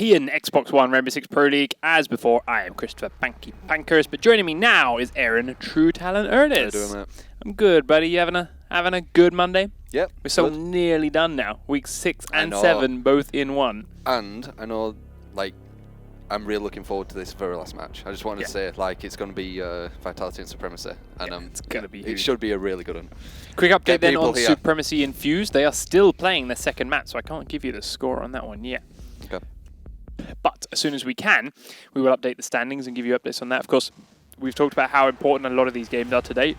here in Xbox One Rainbow Six Pro League. As before, I am Christopher Banky Pankers, but joining me now is Aaron True Talent Ernest. How you doing, mate? I'm good, buddy. You having a good Monday? Yep. We're so good. nearly done now. Week 6 and 7 both in one. And I know, like, I'm really looking forward to this very last match. I just wanted to say, like, it's going to be Vitality and Supremacy, and it's going to be it huge. should be a really good one. Quick update Get then on here. Supremacy Infused. They are still playing their second match, so I can't give you the score on that one yet. Okay. But as soon as we can, we will update the standings and give you updates on that. Of course, we've talked about how important a lot of these games are to date,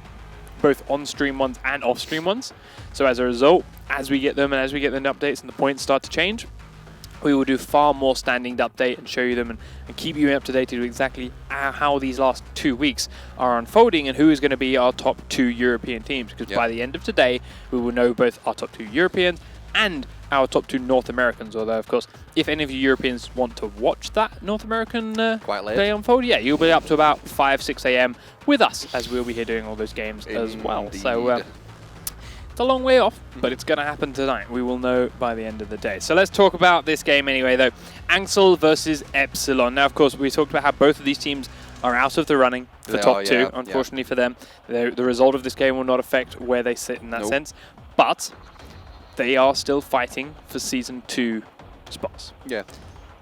both on-stream ones and off-stream ones. So as a result, as we get them and as we get the updates and the points start to change, we will do far more standing to update and show you them and keep you up to date to exactly how these last 2 weeks are unfolding and who is going to be our top 2 European teams. Because by the end of today, we will know both our top 2 Europeans and our top 2 North Americans. Although, of course, if any of you Europeans want to watch that North American play unfold, yeah, you'll be up to about 5, 6 a.m. with us, as we'll be here doing all those games as well. So it's a long way off, but it's going to happen tonight. We will know by the end of the day. So let's talk about this game anyway, though. Anxel versus Epsilon. Now, of course, we talked about how both of these teams are out of the running for top 2, unfortunately for them. The result of this game will not affect where they sit in that sense, but they are still fighting for Season 2 spots. Yeah.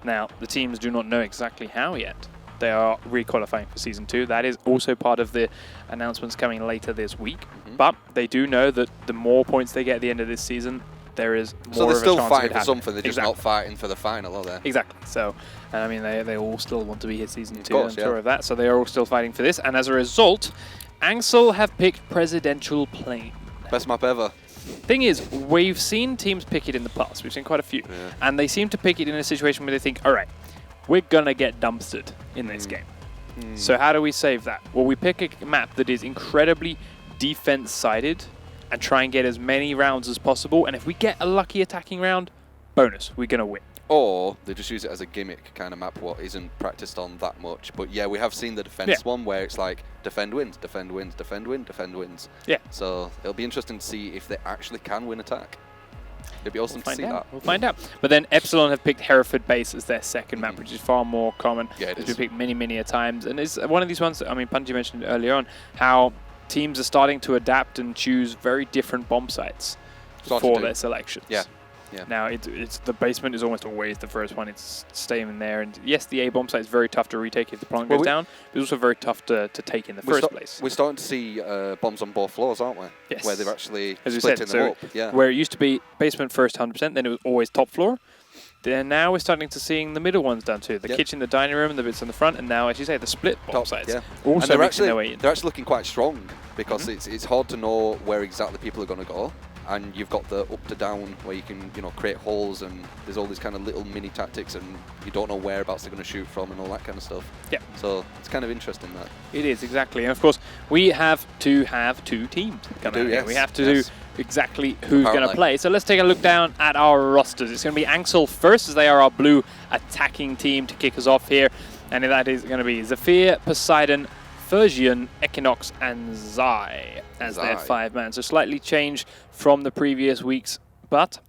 Now, the teams do not know exactly how yet. They are re-qualifying for Season 2. That is also part of the announcements coming later this week. But they do know that the more points they get at the end of this season, there is more of a chance. So they're still fighting for happening. something. They're just not fighting for the final, are they? Exactly. So, I mean, they all still want to be here Season 2. Course, I'm sure of that. So they are all still fighting for this. And as a result, Anxel have picked Presidential Plane. Best map ever. Thing is, we've seen teams pick it in the past. We've seen quite a few. Yeah. And they seem to pick it in a situation where they think, all right, we're going to get dumpstered in this game. So how do we save that? Well, we pick a map that is incredibly defense-sided and try and get as many rounds as possible. And if we get a lucky attacking round, bonus, we're going to win. Or they just use it as a gimmick kind of map, what isn't practiced on that much. But yeah, we have seen the defense one where it's like defend wins, defend wins, defend win, defend wins. Yeah. So it'll be interesting to see if they actually can win attack. It'd be awesome to see that. We'll find out. But then Epsilon have picked Hereford Base as their second map, which is far more common. Yeah, it is. It's been picked many, many a times. And it's one of these ones, I mean, Punji mentioned earlier on, how teams are starting to adapt and choose very different bomb sites for their selections. Yeah. Yeah. Now, it's the basement is almost always the first one. It's staying in there. And yes, the A bomb site is very tough to retake if the plant goes down, but it's also very tough to take in the first place. We're starting to see bombs on both floors, aren't we? Yes. Where they've actually splitting them up. Yeah. Where it used to be basement first 100%, then it was always top floor. Then now we're starting to seeing the middle ones down too. The kitchen, the dining room, and the bits on the front, and now, as you say, the split bomb sites. Also making their way in. They're actually looking quite strong because it's hard to know where exactly people are going to go. And you've got the up to down where you can, create holes, and there's all these kind of little mini tactics, and you don't know whereabouts they're going to shoot from and all that kind of stuff. Yeah. So it's kind of interesting that. It is, exactly. And of course, we have to have 2 teams coming out here. We have to do exactly who's going to play. So let's take a look down at our rosters. It's going to be Anxel first, as they are our blue attacking team to kick us off here. And that is going to be Zephyr, Poseidon, Fergian, Equinox, and Zai as their 5-man. So slightly changed from the previous weeks, but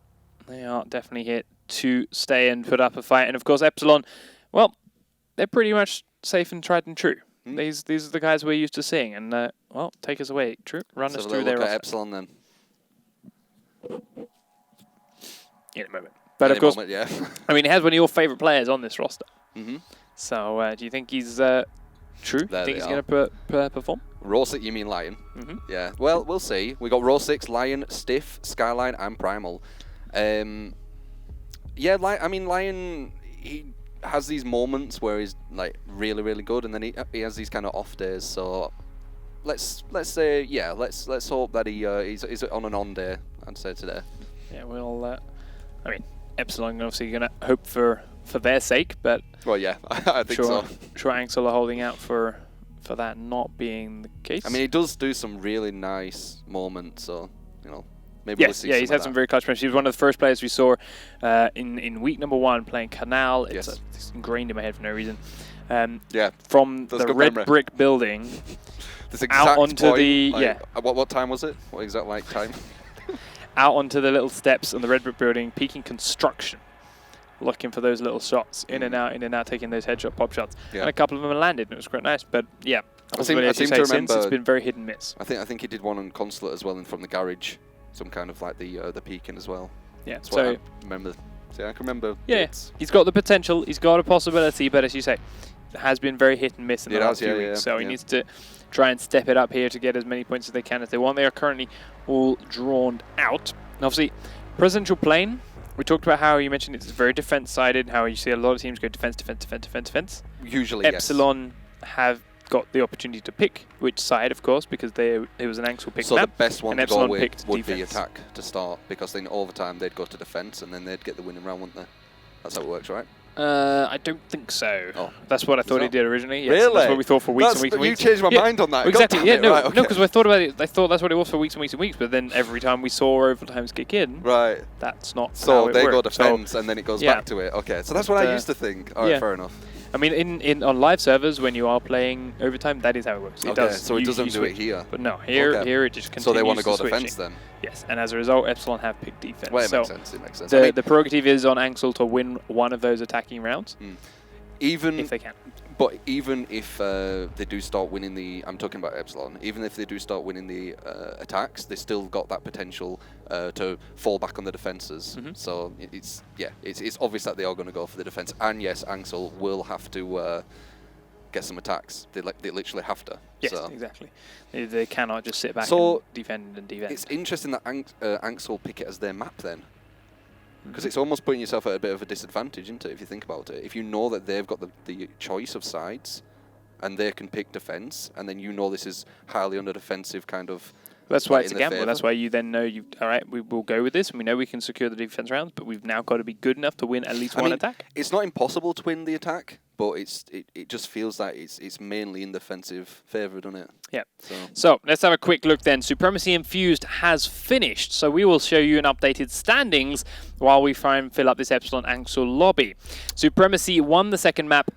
they are definitely here to stay and put up a fight. And of course, Epsilon, well, they're pretty much safe and tried and true. These are the guys we're used to seeing. And, well, take us away, True. Run us through their roster. Epsilon then. In a moment. But of course, I mean, he has one of your favourite players on this roster. So do you think he's... True. Do you think he's going to perform? Raw 6, you mean Lion? Yeah. Well, we'll see. We got Raw 6, Lion, Stiff, Skyline, and Primal. Yeah, I mean, Lion, he has these moments where he's like really, really good, and then he has these kind of off days. So let's say, yeah, let's hope that he's on an on day. I'd say today. Yeah, well, I mean, Epsilon obviously going to hope for their sake, but well, yeah, I think so. Sure, Anxel are holding out for that not being the case. I mean, he does do some really nice moments, so maybe we'll see. Yeah, he's had some very clutch matches. He was one of the first players we saw in week number 1 playing Canal. It's ingrained in my head for no reason. From the red brick building out onto the What time was it? What exact time? Out onto the little steps on the red brick building, peaking construction. looking for those little shots in and out, taking those headshot pop shots. And a couple of them landed, and it was quite nice. But yeah, I seem to remember since it's been very hit and miss. I think he did one on Consulate as well, and from the garage, some kind of like the peeking as well. Yeah, that's what I remember. See, I can remember. Yeah, he's got the potential, he's got a possibility, but as you say, it has been very hit and miss in the last few weeks. So he needs to try and step it up here to get as many points as they can as they want. They are currently all drawn out. And obviously, Presidential Plane, we talked about how you mentioned it's very defense-sided, how you see a lot of teams go defense, defense, defense, defense, defense. Usually, Epsilon have got the opportunity to pick which side, of course, because it was an Anxel pick so map. the best one and to go Epsilon with would defense. be attack to start, because then over time they'd go to defense and then they'd get the winning round, wouldn't they? That's how it works, right? I don't think so. Oh. That's what I thought he did originally. Yes, really? That's what we thought for weeks and weeks and weeks. You changed my mind on that. Exactly. Yeah, no, right, okay. no, because I thought about it. I thought that's what it was for weeks and weeks and weeks. But then every time we saw overtimes kick in, right, that's not so how it they worked. go defense and then it goes back to it. Okay, so that's what I used to think. All right, fair enough. I mean, on live servers, when you are playing overtime, that is how it works. It does. So it doesn't do it here. But no, here it just continues. So they want to go switching. defense then. Yes, and as a result, Epsilon have picked defense. Well, it makes sense. It makes sense. The prerogative is on Anxel to win one of those attacking rounds, even if they can. But even if they do start winning I'm talking about Epsilon, even if they do start winning the attacks, they still got that potential to fall back on the defences. So it's obvious that they are going to go for the defence. And yes, Anxel will have to get some attacks. They literally have to. Yes, exactly. They cannot just sit back and defend and defend. It's interesting that Anxel pick it as their map then. Because it's almost putting yourself at a bit of a disadvantage, isn't it, if you think about it? If you know that they've got the choice of sides and they can pick defense, and then you know this is highly under defensive kind of. That's why it's a gamble. That's why you then know all right, we will go with this, and we know we can secure the defense rounds, but we've now got to be good enough to win at least one attack. It's not impossible to win the attack, but it just feels like it's mainly in defensive favour, doesn't it? Yeah. So let's have a quick look then. Supremacy Infused has finished, so we will show you an updated standings while we try and fill up this Epsilon Anxel lobby. Supremacy won the second map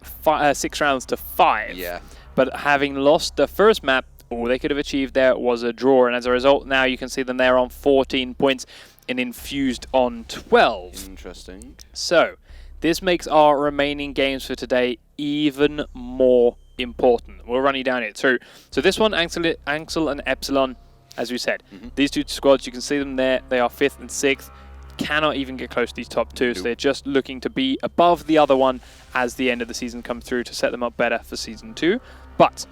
6 rounds to 5. Yeah. But having lost the first map, all they could have achieved there was a draw, and as a result, now you can see them there on 14 points and Infused on 12. Interesting. So this makes our remaining games for today even more important. We'll run you down it through. So this one, Anxel and Epsilon, as we said, these two squads, you can see them there. They are 5th and 6th. Cannot even get close to these top two, so they're just looking to be above the other one as the end of the season comes through to set them up better for Season 2. But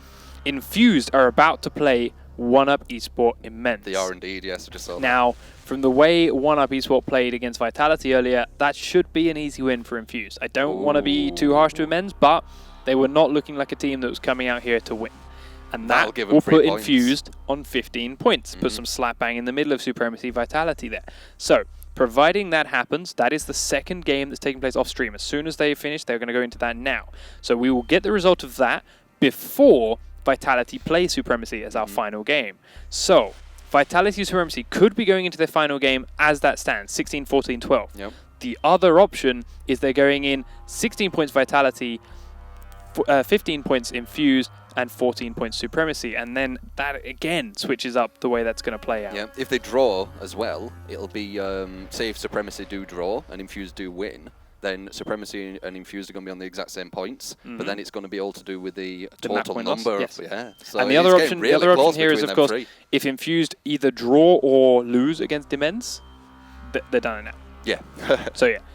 Infused are about to play 1UP Esports Immense. They are indeed, yes. I just saw that. Now, from the way 1UP Esports played against Vitality earlier, that should be an easy win for Infused. I don't want to be too harsh to Immense, but they were not looking like a team that was coming out here to win. And that will put Infused on 15 points. Put some slap bang in the middle of Supremacy Vitality there. So, providing that happens, that is the second game that's taking place off stream. As soon as they finish, they're going to go into that now. So we will get the result of that before Vitality play Supremacy as our final game. So, Vitality Supremacy could be going into their final game as that stands, 16, 14, 12. Yep. The other option is they're going in 16 points Vitality, 15 points Infused, and 14 points Supremacy. And then that, again, switches up the way that's going to play out. Yeah, if they draw as well, it'll be, say if Supremacy do draw and Infused do win, then Supremacy and Infused are going to be on the exact same points, but then it's going to be all to do with the total number. Yes. So and the other option here is, of course, if Infused either draw or lose against Immense, they're done now. Yeah.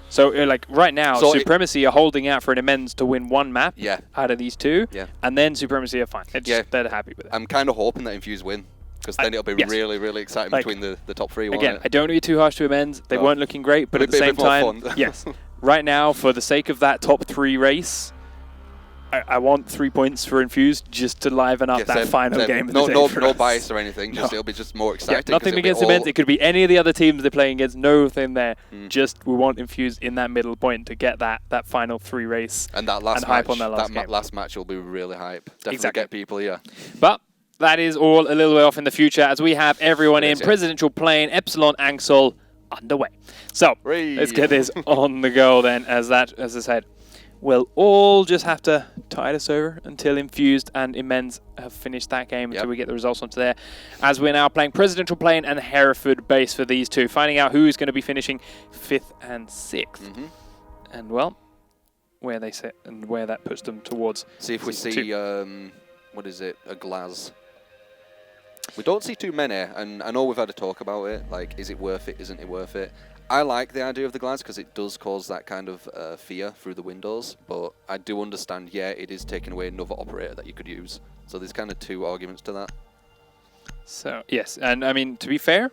So like right now, Supremacy are holding out for an Immense to win one map out of these two, and then Supremacy are fine. They're happy with it. I'm kind of hoping that Infused win, because then it'll be really, really exciting between the top three. Again, I don't want to be too harsh to Immense. They weren't looking great, but at the same time, yes. Right now, for the sake of that top 3 race, I want 3 points for Infused just to liven up that final game. No bias or anything. It'll be just more exciting. Nothing against Immense. It could be any of the other teams they're playing against. Nothing there. Just we want Infused in that middle point to get that final 3 race and that last hype match. On that last match will be really hype. Definitely get people here. But that is all a little way off in the future as we have everyone in Presidential Plane, Epsilon, Anxel underway. So let's get this on the go then, as I said. We'll all just have to tide us over until Infused and Immense have finished that game until we get the results onto there. As we're now playing Presidential Plane and Hereford base for these two, finding out who is going to be finishing 5th and 6th. And well, where they sit and where that puts them towards. See if we see, what is it, a glass. We don't see too many, and I know we've had a talk about it, like, is it worth it, isn't it worth it? I like the idea of the glass because it does cause that kind of fear through the windows, but I do understand, yeah, it is taking away another operator that you could use. So there's kind of two arguments to that. So, yes, and I mean, to be fair,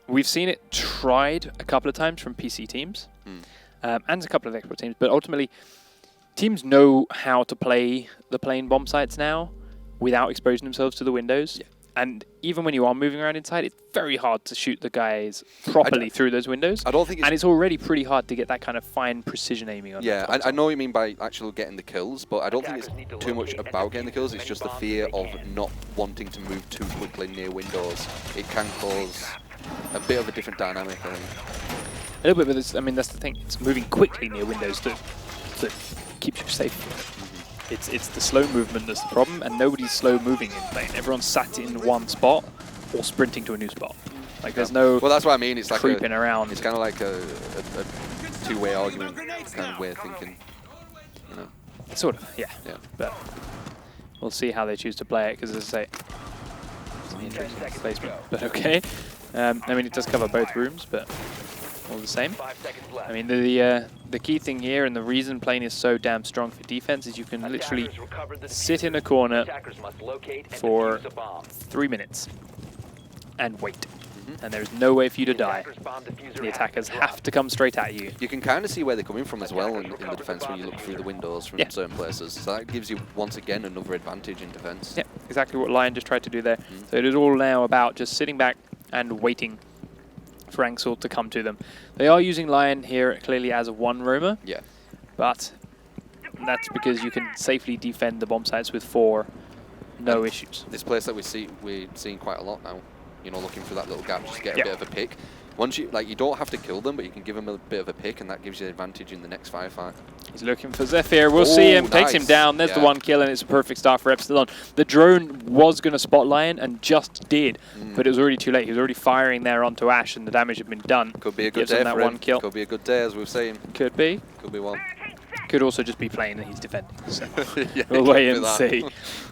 we've seen it tried a couple of times from PC teams, and a couple of export teams, but ultimately, teams know how to play the plane bomb sites now without exposing themselves to the windows. Yeah. And even when you are moving around inside, it's very hard to shoot the guys properly through those windows. I don't think it's... And it's already pretty hard to get that kind of fine precision aiming on. Yeah, I know what you mean by actually getting the kills, but I don't think it's too much about getting the kills. It's just the fear of not wanting to move too quickly near windows. It can cause a bit of a different dynamic, I think. A little bit, but I mean, that's the thing. It's moving quickly near windows that keeps you safe. It's the slow movement that's the problem, and nobody's slow moving in plane. Everyone's sat in one spot or sprinting to a new spot. Like there's no well, that's what I mean. It's like creeping around. It's kind of like a two-way argument kind of way of thinking. You know. Sort of, yeah. But we'll see how they choose to play it, because as I say, it's an interesting placement. But okay. I mean, it does cover both rooms, but all the same. I mean, the key thing here, and the reason plane is so damn strong for defense, is you can literally sit in a corner for 3 minutes and wait. And there's no way for you to die. The attackers have to come straight at you. You can kind of see where they're coming from as well in the defense when you look through the windows from certain places. So that gives you, once again, another advantage in defense. Yeah, exactly what Lion just tried to do there. So it is all now about just sitting back and waiting for Anxel to come to them. They are using Lion here clearly as a one roamer. Yeah. But that's because you can safely defend the bomb sites with 4, no issues. This place that we're seeing quite a lot now. You know, looking for that little gap, just get a bit of a pick. Once you you don't have to kill them, but you can give them a bit of a pick, and that gives you the advantage in the next firefight. He's looking for Zephyr. We'll see him. Takes him down. There's the one kill, and it's a perfect start for Epsilon. The drone was going to spot Lion and just did, but it was already too late. He was already firing there onto Ash, and the damage had been done. Could be a good day for him. Kill. Could be a good day, as we were saying. Could be. Could be one. Could also just be playing that he's defending. So we'll wait and see.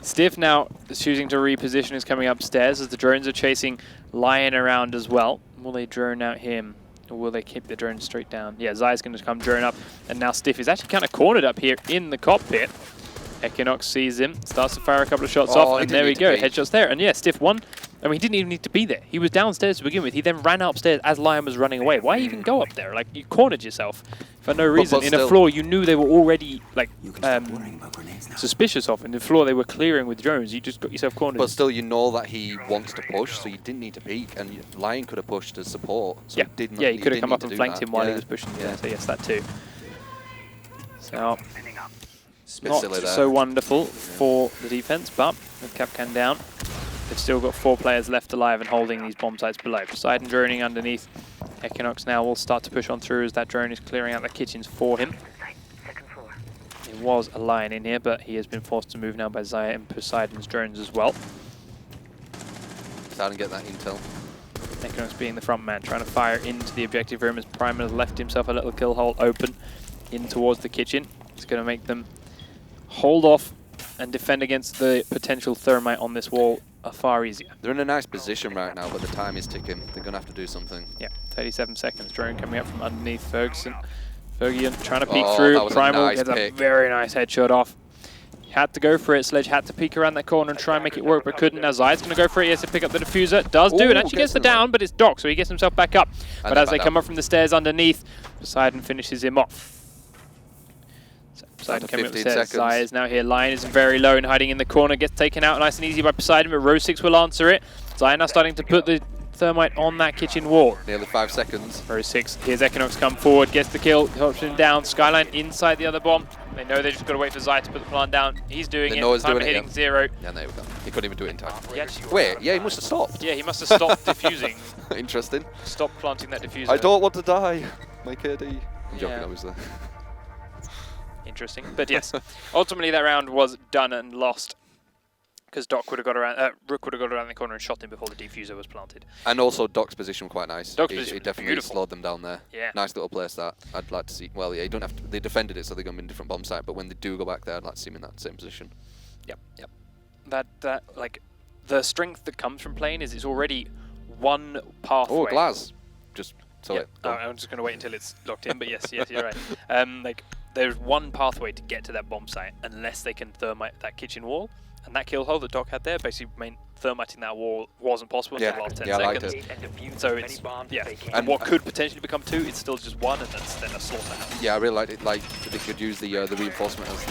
Stiff now choosing to reposition, is coming upstairs as the drones are chasing Lion around as well. Will they drone out him, or will they keep the drone straight down? Yeah, Zai's going to come drone up, and now Stiff is actually kind of cornered up here in the cockpit. Equinox sees him, starts to fire a couple of shots off, and there we go, headshots there. And yeah, Stiff won. I mean, he didn't even need to be there. He was downstairs to begin with. He then ran upstairs as Lion was running away. Why even go up there? Like, you cornered yourself for no reason. In a floor you knew they were already, like, suspicious of. In the floor they were clearing with drones. You just got yourself cornered. But still, you know that he wants to push, so you didn't need to peek. And Lion could have pushed as support. So he could have come up and flanked him while he was pushing. Yeah, so yes, that too. So, not so wonderful for the defense, but with Capcan down, they've still got 4 players left alive and holding these bomb sites below. Poseidon droning underneath. Equinox now will start to push on through as that drone is clearing out the kitchens for him. There was a Lion in here, but he has been forced to move now by Zaya and Poseidon's drones as well. Starting to get that intel. Equinox being the front man, trying to fire into the objective room as Primal has left himself a little kill hole open in towards the kitchen. It's going to make them hold off and defend against the potential thermite on this wall far easier. They're in a nice position right now, but the time is ticking. They're going to have to do something. Yeah, 37 seconds. Drone coming up from underneath Ferguson. Fergian trying to peek through. Primal gets a very nice headshot off. He had to go for it. Sledge had to peek around that corner and try and make it work, but couldn't. Now Zai's going to go for it. He has to pick up the diffuser. Does do, and actually gets the down, but it's Doc, so he gets himself back up. But as they come up from the stairs underneath, Poseidon finishes him off. Poseidon coming upstairs. Zai is now here. Lion is very low and hiding in the corner. Gets taken out nice and easy by Poseidon, but Rose 6 will answer it. Zai now starting to put the thermite on that kitchen wall. Nearly 5 seconds. Rose 6. Here's Equinox come forward, gets the kill, helps him down. Skyline inside the other bomb. They know they just got to wait for Zai to put the plant down. He's doing it. Time hitting 0. Yeah, there we go. He couldn't even do it in time. Wait, yeah, he must have stopped. Yeah, he must have stopped diffusing. Interesting. Stop planting that diffuser. I don't want to die. My KD. I'm joking, obviously. Interesting. But yes, ultimately that round was done and lost Because Doc would have got around, Rook would have got around the corner and shot him before the defuser was planted. And also Doc's position quite nice. Doc's position it definitely beautiful. slowed them down there. Yeah. Nice little place that. I'd like to see. Well, yeah, you don't have to. They defended it, so they're going to be in a different bomb site. But when they do go back there, I'd like to see them in that same position. Yep. That like the strength that comes from playing is it's already one pathway. Oh, Glaz. Just so Yep. it. I'm just going to wait until it's locked in. But yes, you're right. Like there's one pathway to get to that bomb site unless they can thermite that kitchen wall. And that kill hole that Doc had there basically thermiting that wall wasn't possible until the last 10 seconds. I liked it. So it's, and what could potentially become 2, it's still just 1, and that's then a slaughterhouse. Yeah, I really liked it. Like, they could use the reinforcement as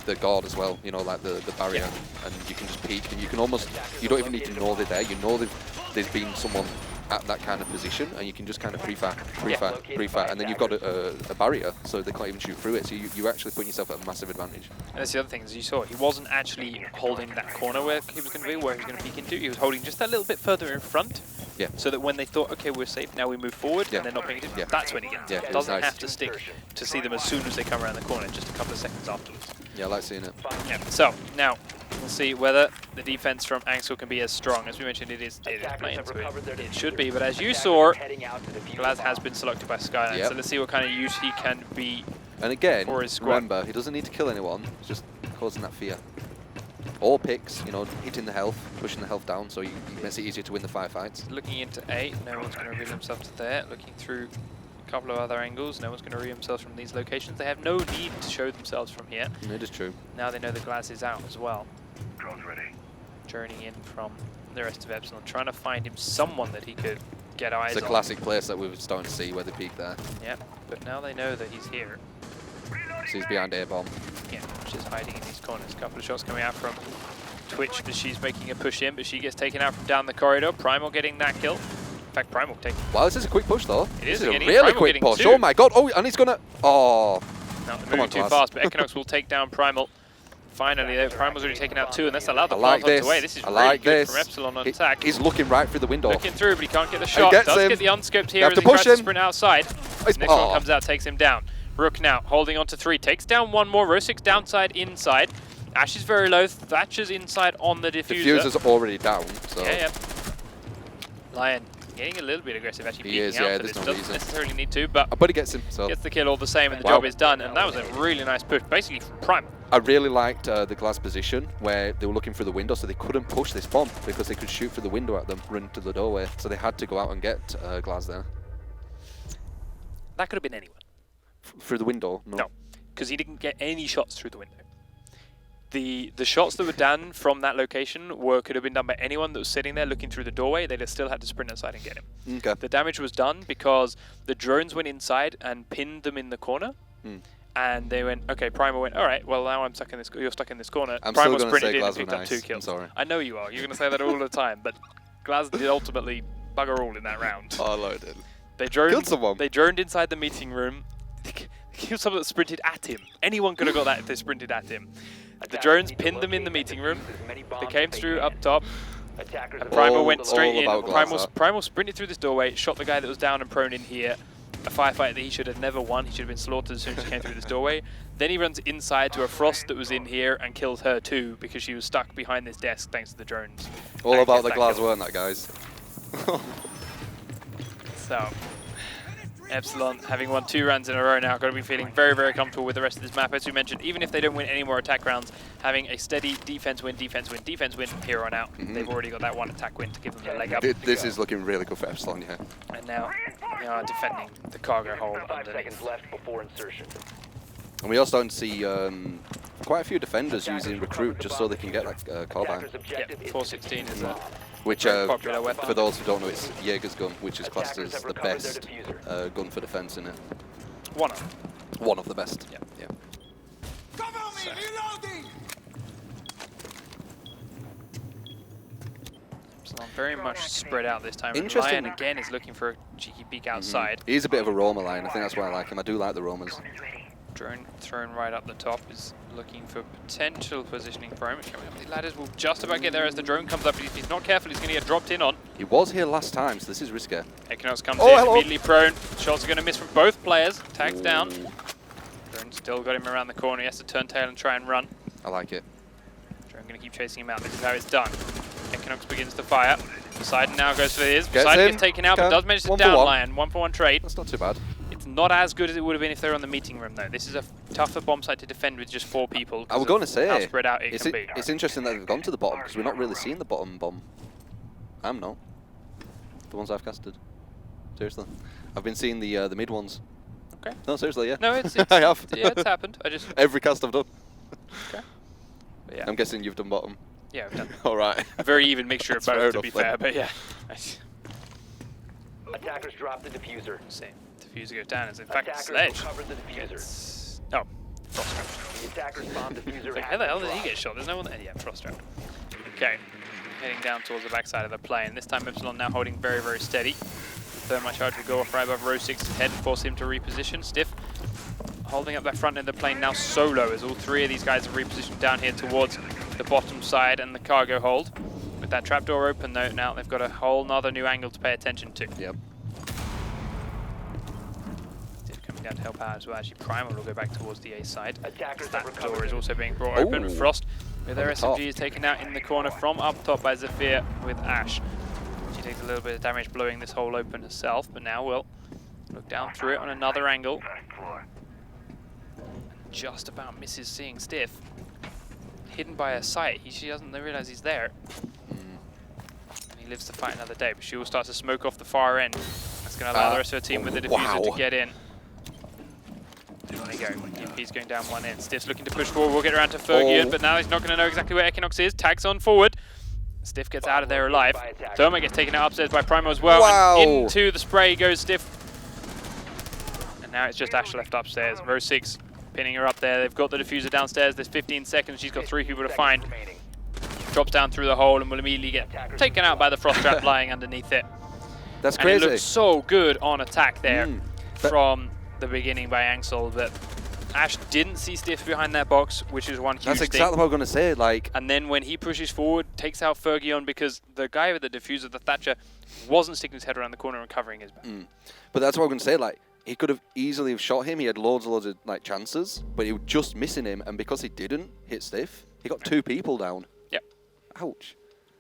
the guard as well, you know, like the barrier. And you can just peek, and you can almost, you don't even need to know they're there. You know there's been someone at that kind of position, and you can just kind of pre-fire, and then you've got a barrier, so they can't even shoot through it. So you're actually putting yourself at a massive advantage. And that's the other thing, as you saw, he wasn't actually holding that corner where he was going to be, where he was going to peek into. He was holding just a little bit further in front. Yeah. So that when they thought, okay, we're safe, now we move forward, and they're not paying attention, that's when he gets it. Doesn't have to stick to see them as soon as they come around the corner, just a couple of seconds afterwards. Yeah, I like seeing it. Yeah. So now we'll see whether the defense from Anxel can be as strong. As we mentioned, it is playing, so it should be. But as you saw, Glaz has been selected by Skyline. Yep. So let's see what kind of use he can be. And again, for his squad. remember, he doesn't need to kill anyone. He's just causing that fear. Or picks, you know, hitting the health, pushing the health down, so he makes it easier to win the firefights. Looking into A, no one's going to reveal himself to there. Looking through a couple of other angles, no one's going to reveal themselves from these locations. They have no need to show themselves from here. It is true. Now they know the Glaz is out as well. Drone's ready. Journeying in from the rest of Epsilon, trying to find him someone that he could get eyes on. It's a classic place that we're starting to see where they peak there. Yep, but now they know that he's here. So he's behind A-bomb. Yeah, she's hiding in these corners. A couple of shots coming out from Twitch as she's making a push in, but she gets taken out from down the corridor. Primal getting that kill. In fact, Primal taking. Wow, this is a quick push though. It is a getting really Primal quick getting push. 2. Oh my god! Oh, and he's gonna. Oh. No, they're Come on, moving too Glaz. fast, but Equinox will take down Primal. Finally, though, Primal's already taken out 2, and that's allowed the I like Plasma this. away. This is I really like good this. from Epsilon on attack. He's looking right through the window. Looking through, but he can't get the shot. gets Does him. get the unscoped You here have as to he push tries to him. sprint outside. He's- Next one comes out, takes him down. Rook now holding on to 3, takes down 1 more. Rosix downside, inside. Ash is very low. Thatcher's inside on the diffuser. Diffuser's already down. So. Yeah. Lion getting a little bit aggressive, actually He peeking is, out yeah, for there's this. no Doesn't reason. necessarily need to, but But he gets him. So. gets the kill all the same, and the Wow. job is done. And that was a really nice push, basically from Prime. I really liked the Glaz position where they were looking through the window, so they couldn't push this bomb because they could shoot through the window at them, run to the doorway. So they had to go out and get Glaz there. That could have been anyone. Through the window? No, because he didn't get any shots through the window. The shots that were done from that location could have been done by anyone that was sitting there looking through the doorway. They'd have still had to sprint inside and get him. Okay. The damage was done because the drones went inside and pinned them in the corner. And they went, okay, Primal went, all right, well, now I'm stuck in this, you're stuck in this corner. I'm Primal still gonna sprinted say in and Glaz were picked up nice. 2 kills. I'm sorry. I know you are. You're going to say that all the time, but Glaz did ultimately bugger all in that round. Oh, I did. They droned, Killed someone. They droned inside the meeting room. They killed someone that sprinted at him. Anyone could have got that if they sprinted at him. The drones pinned them in the meeting room. They came through up top. And Primal went straight in. Primal sprinted through this doorway, shot the guy that was down and prone in here. A firefight that he should have never won. He should have been slaughtered as soon as he came through this doorway. Then he runs inside to a Frost that was in here and kills her too because she was stuck behind this desk thanks to the drones. All about the Glaz, weren't that, guys? So, Epsilon, having won 2 rounds in a row now, got to be feeling very, very comfortable with the rest of this map. As we mentioned, even if they don't win any more attack rounds, having a steady defense win here on out. They've already got that 1 attack win to give them the leg up. This is looking really good for Epsilon, yeah. And now they are defending the cargo hold 5 underneath. seconds left before insertion. And we are starting to see quite a few defenders using Recruit just so they can get that carbine. Yeah, 416 is a Which, very popular weapon. for those who don't know, it's Jaeger's gun, which is classed as the best gun for defense in it. One of. One of the best. Yeah. Yeah. Cover me, reloading! Epsilon very much spread out this time. And Interesting. Lion again is looking for a cheeky peek outside. He's a bit of a roamer line. I think that's why I like him. I do like the roamers. Drone thrown right up the top is looking for potential positioning for him. Coming up the ladders will just about get there as the drone comes up. If he's not careful, he's going to get dropped in on. He was here last time, so this is risky. Equinox comes Oh, in, hello. immediately prone. Shots are going to miss from both players. Tags down. Drone still got him around the corner. He has to turn tail and try and run. I like it. Drone going going to keep chasing him out. This is how it's done. Equinox begins to fire. Poseidon now goes for his. Gets Poseidon in. gets taken out, but does manage to One for down one. Lion. 1-for-1 trade. That's not too bad. It's not as good as it would have been if they were on the meeting room, though. This is a tougher bomb site to defend with just 4 people. I was going to say, how spread out it can be. it's interesting that they've gone to the bottom because we're not really seeing the bottom bomb. I'm not. The ones I've casted. Seriously. I've been seeing the mid ones. Okay. No, seriously, yeah. No, it's I have. yeah, it's happened. I just Every cast I've done. okay. But yeah, I'm guessing you've done bottom. yeah, we've done All right. a very even mixture of That's both, fair to be enough, fair. then. But yeah, Attackers drop the diffuser. see, diffuser goes down. As in fact, Attackers Sledge will cover the diffuser. gets oh, Frosttrap. The attacker's bomb diffuser Like, has how the hell been did he dropped. get shot? There's no one there. Yeah, Frosttrap. Okay, heading down towards the backside of the plane. This time Epsilon now holding very, very steady. Thermite charge will go off right above row 6's head and force him to reposition. Stiff holding up that front end of the plane now solo as all 3 of these guys have repositioned down here towards the bottom side and the cargo hold. With that trapdoor open though, now they've got a whole nother new angle to pay attention to. Yep. Stiff coming down to help out as well. Actually, Primal will go back towards the A side. Attackers That have recovered door is the- also being brought open. Ooh. Frost with their On the top. SMG is taken out in the corner from up top by Zephyr with Ash. She takes a little bit of damage blowing this hole open herself, but now will look down through it on another angle. Just about misses seeing Stiff. Hidden by her sight. She doesn't realise he's there. And he lives to fight another day, but she will start to smoke off the far end. That's going to allow the rest of her team with the diffuser to wow. get in. There you go. EMP's going down one end. Stiff's looking to push forward. We'll get around to Fergian, but now he's not going to know exactly where Equinox is. Tags on forward. Stiff gets out of there alive. Thermite gets taken out upstairs by Primo as well. Wow. And into the spray goes Stiff. And now it's just Ash left upstairs. Row 6 pinning her up there. They've got the diffuser downstairs. There's 15 seconds. She's got 3 people to find. Remaining. Drops down through the hole and will immediately get taken out by the frost trap lying underneath it. That's And crazy. it looks so good on attack there But- from the beginning by Anxel that Ash didn't see Stiff behind that box, which is one huge That's thing. exactly what I was going to say. Like, And then when he pushes forward, takes out Fergion because the guy with the diffuser, the Thatcher, wasn't sticking his head around the corner and covering his back. but that's what I'm going to say. Like, he could have easily have shot him. He had loads and loads of like chances, but he was just missing him. And because he didn't hit Stiff, he got 2 people down. Yep. Ouch.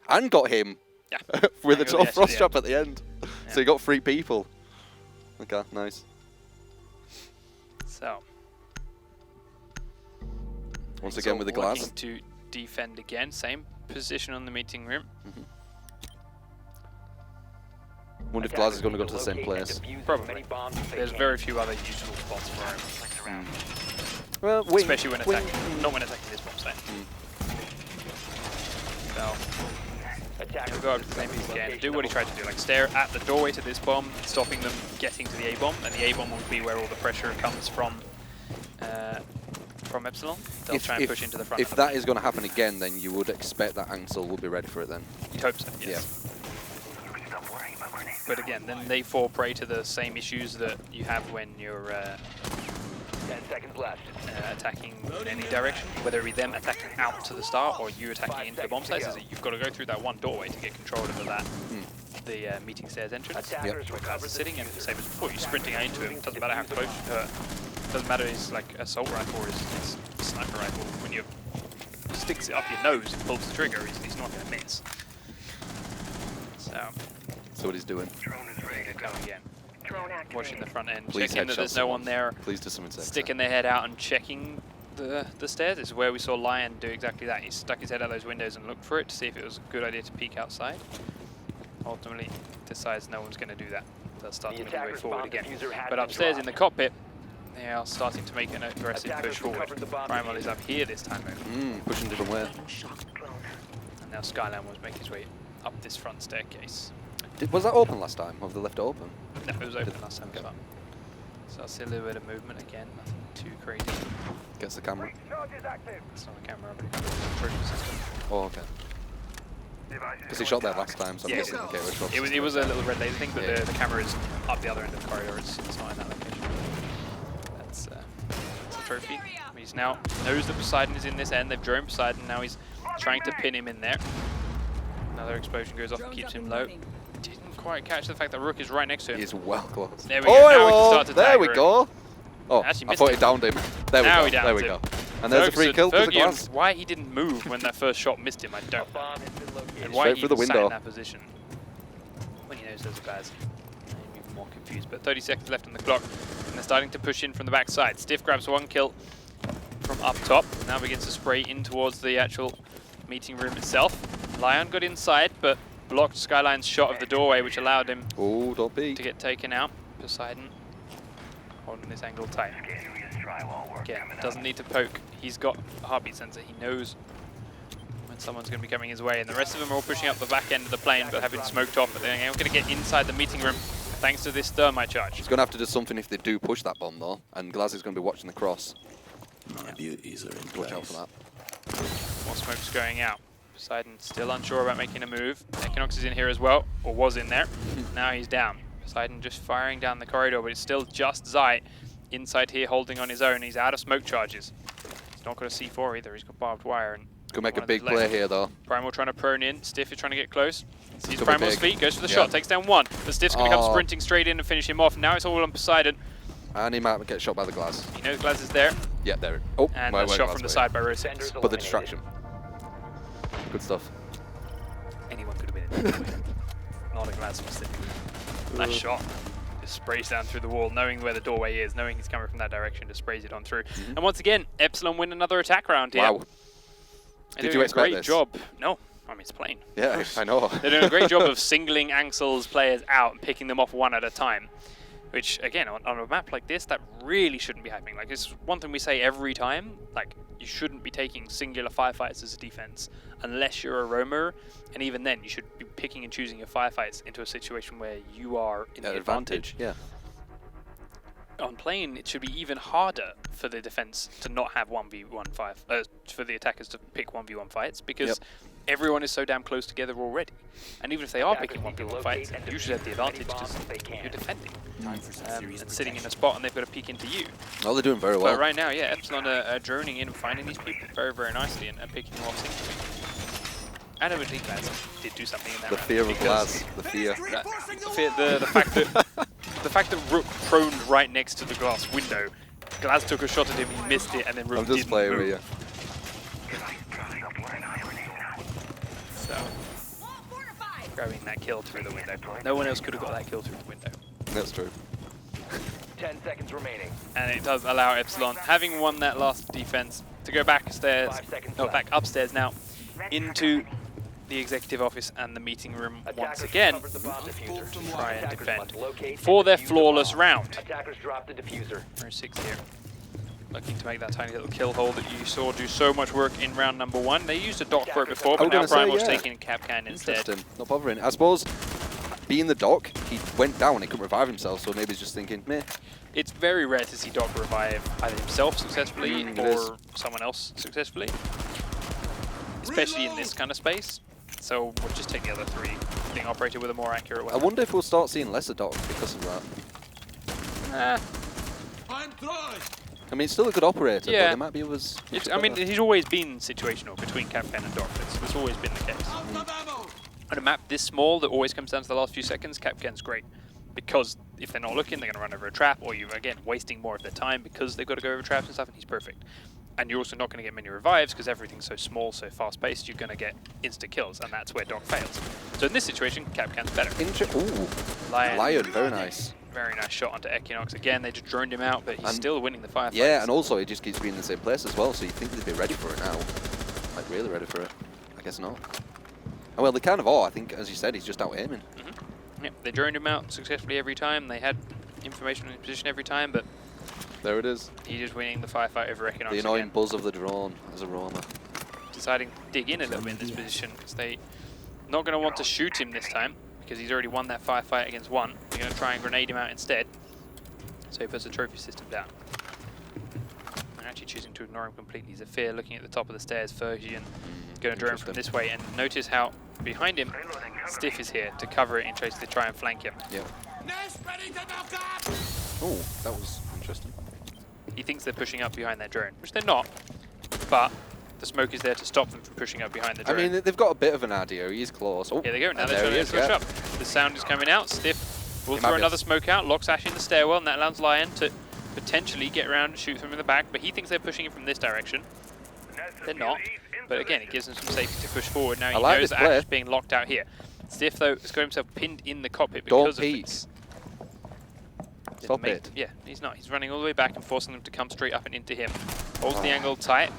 And got him Yeah. with a And got the tough frost edge trap at the end. Yeah. So he got 3 people. Okay, nice. So, Once Anxel again with the glass. working to defend again. Same position on the meeting room. Wonder if Glass is going to go to the same Locate and place. defuse as Probably. many bombs as they There's can. very few other useful spots for him. Well, wing, Especially when wing. attacking. Not when attacking this bomb site. So, Attackers he'll go up to the same piece again, do what he tried to do, like stare at the doorway to this bomb, stopping them getting to the A-bomb, and the A-bomb will be where all the pressure comes from Epsilon. They'll try and push into the front. If that is going to happen again, then you would expect that Anxel will be ready for it then. You'd hope so, yes. But again, then they fall prey to the same issues that you have when you're 10 seconds left. attacking in any direction, whether it be them attacking out to the start or you attacking into the bomb sites, is that you've got to go through that one doorway to get control over that, the meeting stairs entrance. Attackers As recover the sitting and diffuser. same as before, you're sprinting into him, doesn't matter how close you hurt. Doesn't matter if it's like assault rifle or it's sniper rifle. When you sticks it up your nose and pulls the trigger, he's not going to miss. So, That's what he's doing. come again. Watching the front end, Please checking that headshot there's no one someone. there, Please do something sexy. sticking their head out and checking the stairs. This is where we saw Lion do exactly that. He stuck his head out those windows and looked for it to see if it was a good idea to peek outside. Ultimately, decides no one's going to do that. They'll start The to make their way attacker's forward bomb again. diffuser has But been upstairs in the dropped. cockpit, they are starting to make an aggressive Attackers push forward. recovered the bomb Primal is diffuser. up here this time over. Pushing different way. And now Skyline was making his way up this front staircase. Was that open last time? Or have they left it open? No, it was open last time as well. So I see a little bit of movement again, nothing too crazy. Gets the camera. It's not a camera, but it's a trophy system. Oh, okay. Because he shot there last time, so I'm Yeah, guessing okay, which one? It was a little red laser thing, but Yeah. the camera is up the other end of the corridor. It's not in that location. That's a trophy. He's now knows that Poseidon is in this end. They've drawn Poseidon. Now he's trying to pin him in there. Another explosion goes off and keeps him low. Didn't quite catch the fact that Rook is right next to him. He is well close. There we go. Now we can well, start to there tag we Rook. go. Oh, Actually I missed thought him. he downed him. There we Now go. he There downs we him. go. And there's a free kill to the glass. Why he didn't move when that first shot missed him, I don't know. Bomb has been located. And why Straight he through the even sat in window. that position when he knows those guys. I'm even more confused. But 30 seconds left on the clock, and they're starting to push in from the backside. Stiff grabs one kill from up top. Now begins to spray in towards the actual meeting room itself. Lion got inside, but blocked Skyline's shot of the doorway, which allowed him Oh, don't peek. to get taken out. Poseidon holding this angle tight. Again, doesn't need to poke. He's got a heartbeat sensor. He knows when someone's going to be coming his way. And the rest of them are all pushing up the back end of the plane, but have been smoked off. But they're going to get inside the meeting room thanks to this thermite charge. He's going to have to do something if they do push that bomb, though. And Glaz is going to be watching the cross. My beauties are in Watch out for that. More smoke's going out. Poseidon still unsure about making a move. Equinox is in here as well, or was in there. Now he's down. Poseidon just firing down the corridor, but it's still just Zai inside here holding on his own. He's out of smoke charges. He's not got a C4 either. He's got barbed wire. And Going to make a one big left. play here, though. Primal trying to prone in. Stiff is trying to get close. Sees Could be Primal's big. feet, goes for the Yeah. shot, takes down one. But Stiff's going to come Oh. sprinting straight in and finish him off. Now it's all on Poseidon. And he might get shot by the glass. He knows Glaz is there. Yeah, there. Oh, And wait, a wait, shot Glaz, from the wait. side by Rose. Defenders But the eliminated. distraction. Good stuff. Anyone could have been in there. Not a Glaz specifically. That shot just sprays down through the wall, knowing where the doorway is, knowing he's coming from that direction, just sprays it on through. And once again, Epsilon win another attack round here. Wow. They're Did doing you a expect great this? job. No, I mean, it's plain. Yeah, I know. They're doing a great job of singling Anxel's players out and picking them off one at a time. Which, again, on a map like this, that really shouldn't be happening. Like, it's one thing we say every time. Like, you shouldn't be taking singular firefights as a defense unless you're a roamer. And even then, you should be picking and choosing your firefights into a situation where you are in the advantage. Yeah. On plane, it should be even harder for the defense to not have 1v1 for the attackers to pick 1v1 fights, because everyone is so damn close together already. And even if they are picking 1v1 fights, you usually have the advantage because you're defending. And sitting in a spot and they've got to peek into you. Oh, they're doing very well. But right now, yeah, Epsilon are droning in and finding these people very, very nicely and picking them off singly. And eventually, Glaz did do something in that The round fear of because Glaz. The fear. the fact that Rook proned right next to the glass window. Glaz took a shot at him, he missed it, and then Rook I'm just didn't playing move. with you. So, grabbing that kill through the window. No one else could have got that kill through the window. That's true. 10 seconds remaining. And it does allow Epsilon, having won that last defense, to go back upstairs, 5 seconds no, left. back upstairs now, into the executive office and the meeting room once again, Covered the bomb diffuser. to try and Attackers defend must locate for and their defuse the flawless bomb. round. Attackers drop the diffuser. Row 6 here. Looking to make that tiny little kill hole that you saw do so much work in round number 1. They used a dock for it before, but now gonna say, Primal's yeah. taking a Capcan instead. Interesting. Not bothering. I suppose being the dock, he went down and he couldn't revive himself, so maybe he's just thinking, meh. It's very rare to see Doc revive either himself successfully it is. or someone else successfully. Especially in this kind of space. So we'll just take the other 3 being operated with a more accurate I weapon. wonder if we'll start seeing lesser docks because of that. I'm throwing. I mean, it's still a good operator, Yeah. but there might be others. I mean, he's always been situational between Capcan and Doc. That's always been the case. Out of ammo. On a map this small that always comes down to the last few seconds, Capcan's great. Because if they're not looking, they're going to run over a trap, or you're, again, wasting more of their time because they've got to go over traps and stuff, and he's perfect. And you're also not going to get many revives because everything's so small, so fast-paced, you're going to get insta-kills, and that's where Doc fails. So in this situation, Capcan's better. Ooh, Lion, Lion, very nice. very nice shot onto Equinox. Again, they just droned him out, but he's And- still winning the firefights. Yeah, and also he just keeps being in the same place as well, so you think they'd be ready for it now. Like, really ready for it. I guess not. Oh, well, they kind of are. I think, as you said, he's just out aiming. Yep, they droned him out successfully every time. They had information in his position every time, but There it is. he's just winning the firefight over Equinox The annoying again. buzz of the drone as a roamer. Deciding to dig in a little bit in this position because they not going to want to shoot him this time because he's already won that firefight against 1. They're going to try and grenade him out instead. So he puts the trophy system down. They're actually choosing to ignore him completely. Zafir looking at the top of the stairs. Fergian going to drone from this way, and notice how behind him Stiff is here to cover it in case they try and flank him. Yeah. Nest ready to knock up. Oh, that was interesting. He thinks they're pushing up behind their drone, which they're not, but the smoke is there to stop them from pushing up behind the I drone. mean, they've got a bit of an idea. He's close. Oh, Here they go, now and they're there trying he to is, push yeah. up. The sound is coming out, Stiff will He might throw be another able smoke out, locks Ash in the stairwell, and that allows Lion to potentially get around and shoot from in the back, but he thinks they're pushing him from this direction. They're not. But again, it gives him some safety to push forward. Now he knows that Ash is being locked out here. Stiff, though, has got himself pinned in the cockpit because of this. Stop it. Yeah, he's not. He's running all the way back and forcing them to come straight up and into him. Holds the angle tight.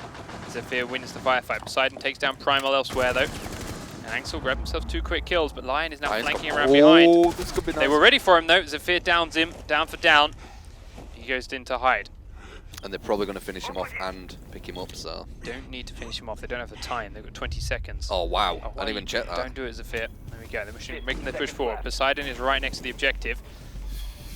Zephyr wins the firefight. Poseidon takes down Primal elsewhere, though. And Anxel grabbed himself 2 quick kills, but Lion is now flanking around behind. This could be nice. They were ready for him, though. Zephyr downs him, down for down. He goes in to hide. And they're probably going to finish him off and pick him up, so... Don't need to finish him off. They don't have the time. They've got 20 seconds. Oh, wow. Oh, I didn't even check that. Don't do it, Zephyr. There we go. They're making the push forward. Poseidon is right next to the objective.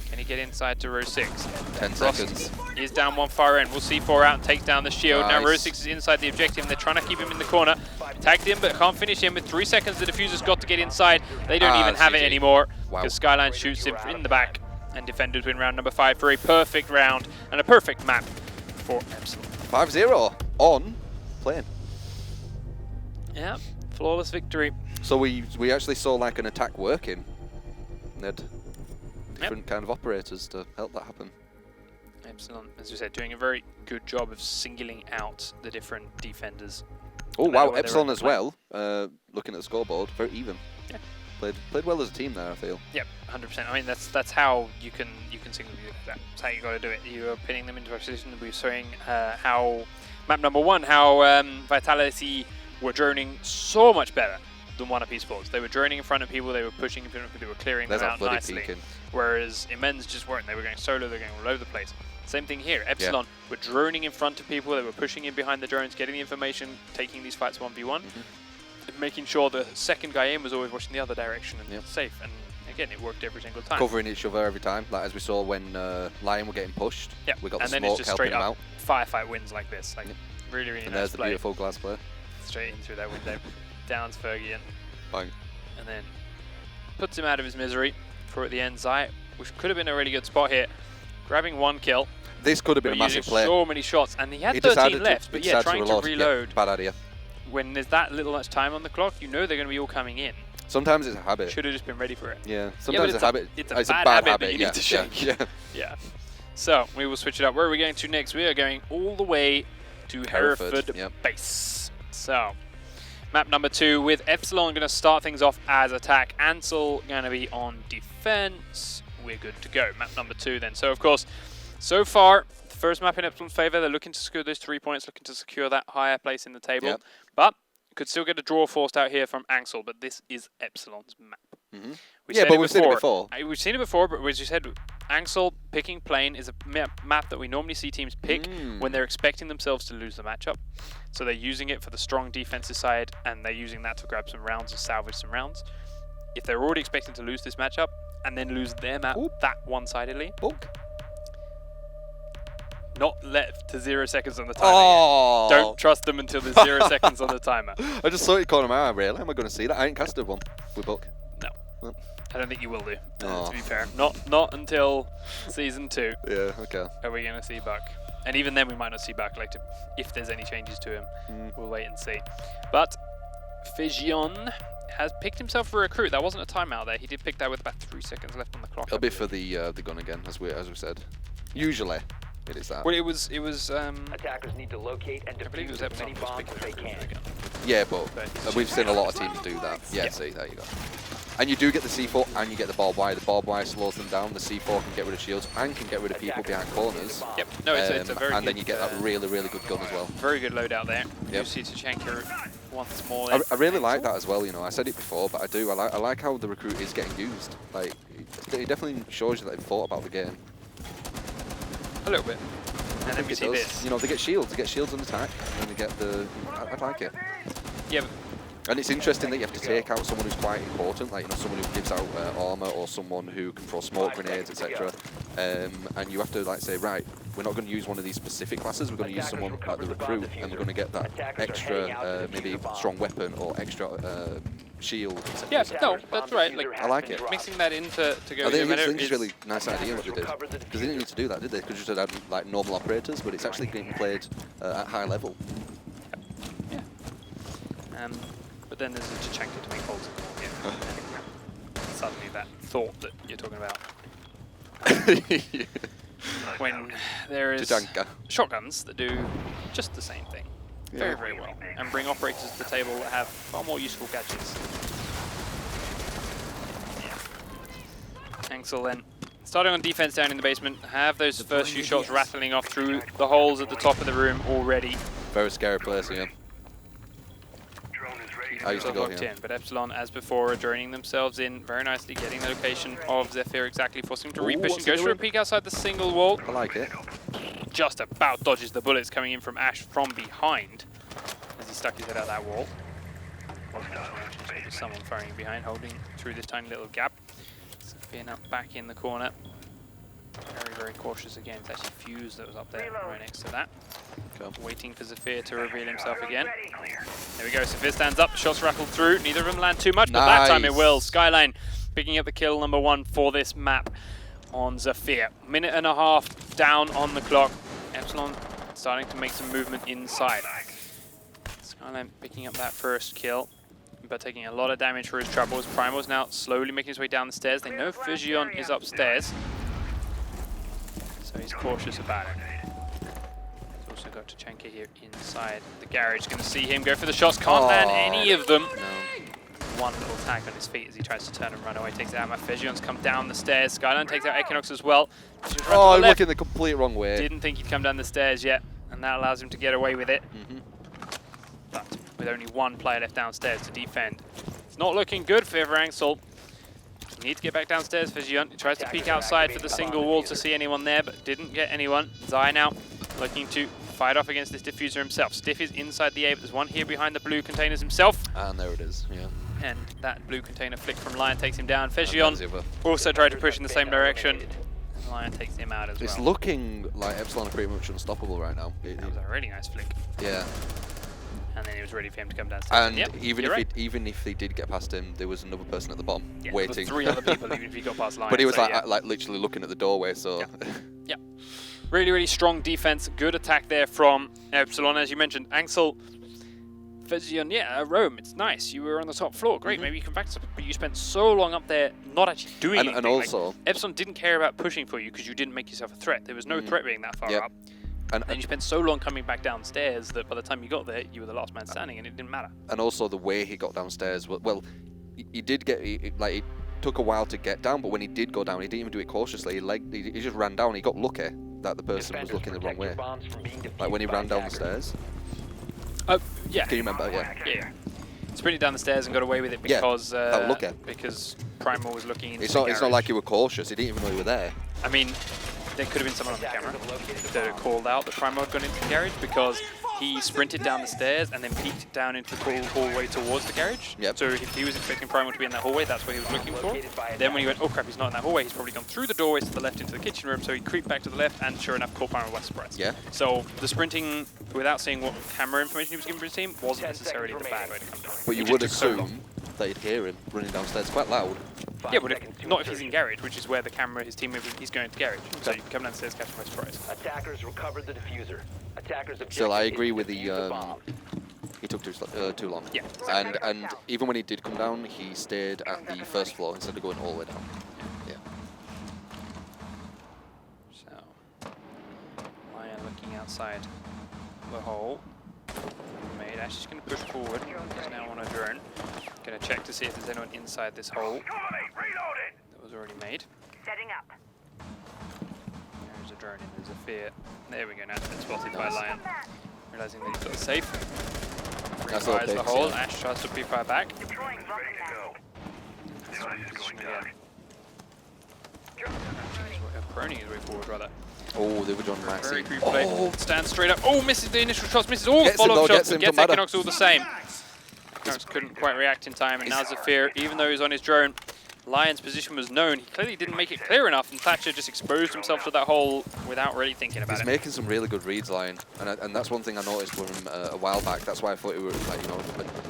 Can he get inside to row 6? 10 Frost seconds. is down one far end. We'll see 4 out and takes down the shield. Nice. Now row 6 is inside the objective and they're trying to keep him in the corner. Tagged him but can't finish him. With 3 seconds, the diffuser's got to get inside. They don't even have it anymore because Skyline shoots him in the back. And defenders win round number 5 for a perfect round and a perfect map for Epsilon. 5-0 on plane. Yeah, flawless victory. So we actually saw like an attack working. They had different kind of operators to help that happen. Epsilon, as we said, doing a very good job of singling out the different defenders. Oh wow, Epsilon as well. Looking at the scoreboard, very even. Yeah. Played well as a team there, I feel. Yep, 100%. I mean, that's how you can single you that. That's how you got to do it. You are pinning them into a position. We were showing how map number 1, how Vitality were droning so much better than One Up Esports. They were droning in front of people. They were pushing in front of people. They were clearing them out nicely. Peeking. Whereas Immense just weren't. They were going solo. They were going all over the place. Same thing here. Epsilon were droning in front of people. They were pushing in behind the drones, getting the information, taking these fights 1v1. Making sure the second guy in was always watching the other direction and safe. And again, it worked every single time. Covering each other every time, like as we saw when Lion were getting pushed. Yeah, we got and the then it's smoke just helping straight them up out. firefight wins like this. Like really, really And nice there's the play. beautiful glass play. Straight in through that window. Downs Fergie in. Bang. And then puts him out of his misery for at the end. Zai, which could have been a really good spot here. Grabbing 1 kill. This could have been a massive play. So many shots, and he had 13 left, but yeah, trying to reload. Yeah, bad idea. When there's that little much time on the clock, you know they're going to be all coming in. Sometimes it's a habit. Should have just been ready for it. Yeah, sometimes it's a habit. It's a bad habit that you need to shake. Yeah. Yeah. So we will switch it up. Where are we going to next? We are going all the way to Hereford base. So map number 2 with Epsilon going to start things off as attack. Anxel going to be on defense. We're good to go. Map number 2 then. So of course, so far, first map in Epsilon's favor. They're looking to secure those 3 points, looking to secure that higher place in the table. But could still get a draw forced out here from Anxel, but this is Epsilon's map. Yeah, but we've seen it before. We've seen it before, but as you said, Anxel picking plane is a map that we normally see teams pick when they're expecting themselves to lose the matchup. So they're using it for the strong defensive side, and they're using that to grab some rounds and salvage some rounds. If they're already expecting to lose this matchup, and then lose their map that one-sidedly, not left to 0 seconds on the timer. Oh! Don't trust them until there's 0 seconds on the timer. I just saw it corner of my eye, really. Am I going to see that? I ain't casted one with Buck. No. Well. I don't think you will do, to be fair. Not until Season 2 Yeah, okay. are we going to see Buck. And even then we might not see Buck later. If there's any changes to him, we'll wait and see. But Fijion has picked himself a recruit. That wasn't a timeout there. He did pick that with about 3 seconds left on the clock. It'll be for the gun again, as we said. Usually, it is that. Well, it was. Attackers need to locate and defuse as many bombs as they can. Yeah, but we've seen a lot of teams do that. Yeah, see, there you go. And you do get the C4 and you get the barbed wire. The barbed wire slows them down. The C4 can get rid of shields and can get rid of people behind corners. Yep. No, it's a very and good, then you get that really, really good gun as well. Very good loadout there. Yep. You see Tachanka once more. I really like that as well, you know. I said it before, but I do. I like how the recruit is getting used. Like, it definitely shows you that they've thought about the game. A little bit. And then we see this. You know, they get shields. They get shields on attack, and then they get the... I like it. Yeah. And it's interesting that you have to take out someone who's quite important, like, you know, someone who gives out armor or someone who can throw smoke grenades, etc. And you have to, like, say, right, we're not going to use one of these specific classes. We're going to use someone like the recruit, and we're going to get that extra, maybe strong weapon or extra shield, etc. Yeah, no, that's right. Like, I like it. Mixing that in to go I think better it's is a really nice idea what they did. Because they didn't need to do that, did they? Because just had like normal operators, but it's actually getting played at high level. Yeah. But then there's a Tachanka to make holes in the wall. Yeah. Suddenly that thought that you're talking about when there is Tajanka. shotguns that do just the same thing very, very well, and bring operators to the table that have far more useful gadgets. Anxel then starting on defense down in the basement, have those first few shots rattling off through the holes at the top of the room already. Very scary place here. I used to go Locked here. in, but Epsilon, as before, are droning themselves in very nicely, getting the location of Zephyr exactly, forcing him to Ooh, repush what's and he goes for a doing? peek outside the single wall. I like it. Just about dodges the bullets coming in from Ash from behind as he stuck his head out that wall. Someone firing behind, holding through this tiny little gap. Zephyr now back in the corner. Very, very cautious again. It's actually Fuse that was up there right next to that. Okay. Waiting for Zephyr to reveal himself again. There we go, Zephyr stands up, shots rattled through. Neither of them land too much, but that time it will. Skyline picking up the kill #1 for this map on Zephyr. Minute and a half down on the clock. Epsilon starting to make some movement inside. Skyline picking up that first kill, but taking a lot of damage for his troubles. Primal's now slowly making his way down the stairs. They know Fusion is upstairs, so he's cautious about it. He's also got Tachanka here inside the garage. Going to see him go for the shots. Can't land any of them. No. One little tag on his feet as he tries to turn and run away. Takes it out. Fugion's come down the stairs. Skyline takes out Equinox as well. Oh, I'm looking the complete wrong way. Didn't think he'd come down the stairs yet, and that allows him to get away with it. But with only one player left downstairs to defend, it's not looking good for Anxel. Need to get back downstairs. Fusion tries to peek outside for the single wall to see anyone there, but didn't get anyone. Zai now looking to fight off against this diffuser himself. Stiff is inside the A, but there's one here behind the blue containers himself. And there it is, yeah. And that blue container flick from Lion takes him down. Fusion also tried to push in the same direction. And Lion takes him out as well. It's looking like Epsilon are pretty much unstoppable right now. That was a really nice flick. Yeah. And then he was ready for him to come downstairs. And yep, even if they did get past him, there was another person at the bottom yeah, waiting. there were 3 other people even if he got past Lion. But he was so, like literally looking at the doorway, so... Yeah. Yeah. Really, really strong defense. Good attack there from Epsilon. As you mentioned, Anxel, Fusion, yeah, Rome, it's nice. You were on the top floor. Great, maybe you come back to something. But you spent so long up there not actually doing anything. And also... Like, Epsilon didn't care about pushing for you because you didn't make yourself a threat. There was no threat being that far up. And you spent so long coming back downstairs that by the time you got there, you were the last man standing, and it didn't matter. And also the way he got downstairs, well, he did get, it took a while to get down, but when he did go down, he didn't even do it cautiously. He just ran down. He got lucky that the person was looking the wrong way. Like when he ran down the stairs. Oh, yeah. Can you remember? Yeah. Yeah. Sprinted down the stairs and got away with it because because Primal was looking into It's the not. garage. It's not like he was cautious. He didn't even know you were there. I mean, there could have been someone on the camera that had called out that Primal had gone into the garage because he sprinted down the stairs and then peeked down into the hallway towards the garage. Yep. So if he was expecting Primal to be in that hallway, that's what he was looking for. Then when he went, oh crap, he's not in that hallway, he's probably gone through the doorways to the left into the kitchen room, so he creeped back to the left and sure enough caught Primal by surprise. Yeah. So the sprinting without seeing what camera information he was given for his team wasn't necessarily the bad way to come down. But you would assume that you'd hear him running downstairs quite loud. Yeah, but not if he's in garage, which is where the camera, his team, he's going to garage. So you can come downstairs, catch him by surprise. Attackers recovered the diffuser. Attackers Still, I objective agree is with to the. defuse bomb. He took too long. Yeah. And even when he did come down, he stayed at the first floor instead of going all the way down. Yeah. So, Lion looking outside the hole. Made Ash is going to push forward. He's now on a drone. Going to check to see if there's anyone inside this hole. That was already made. Setting up. There's a drone in. There's a fear. There we go. Now it's been spotted by Lion. Realizing that he's got a safe. That's all it Fires the takes, hole. yeah. Ash tries to pre-fire back. Deploying rocket Proning his way forward, rather. Oh, they were John Maxi. Very creepy play. Stands straight up. Oh, misses the initial shots, misses all the Gets him follow-up though, shots, gets him, but gets don't matter. Equinox all the same. Equinox couldn't quite react in time, and now Zephyr, even though he's on his drone, Lion's position was known. He clearly didn't make it clear enough, and Thatcher just exposed himself to that hole without really thinking about He's it. making some really good reads, Lion, and that's one thing I noticed with him a while back. That's why I thought he was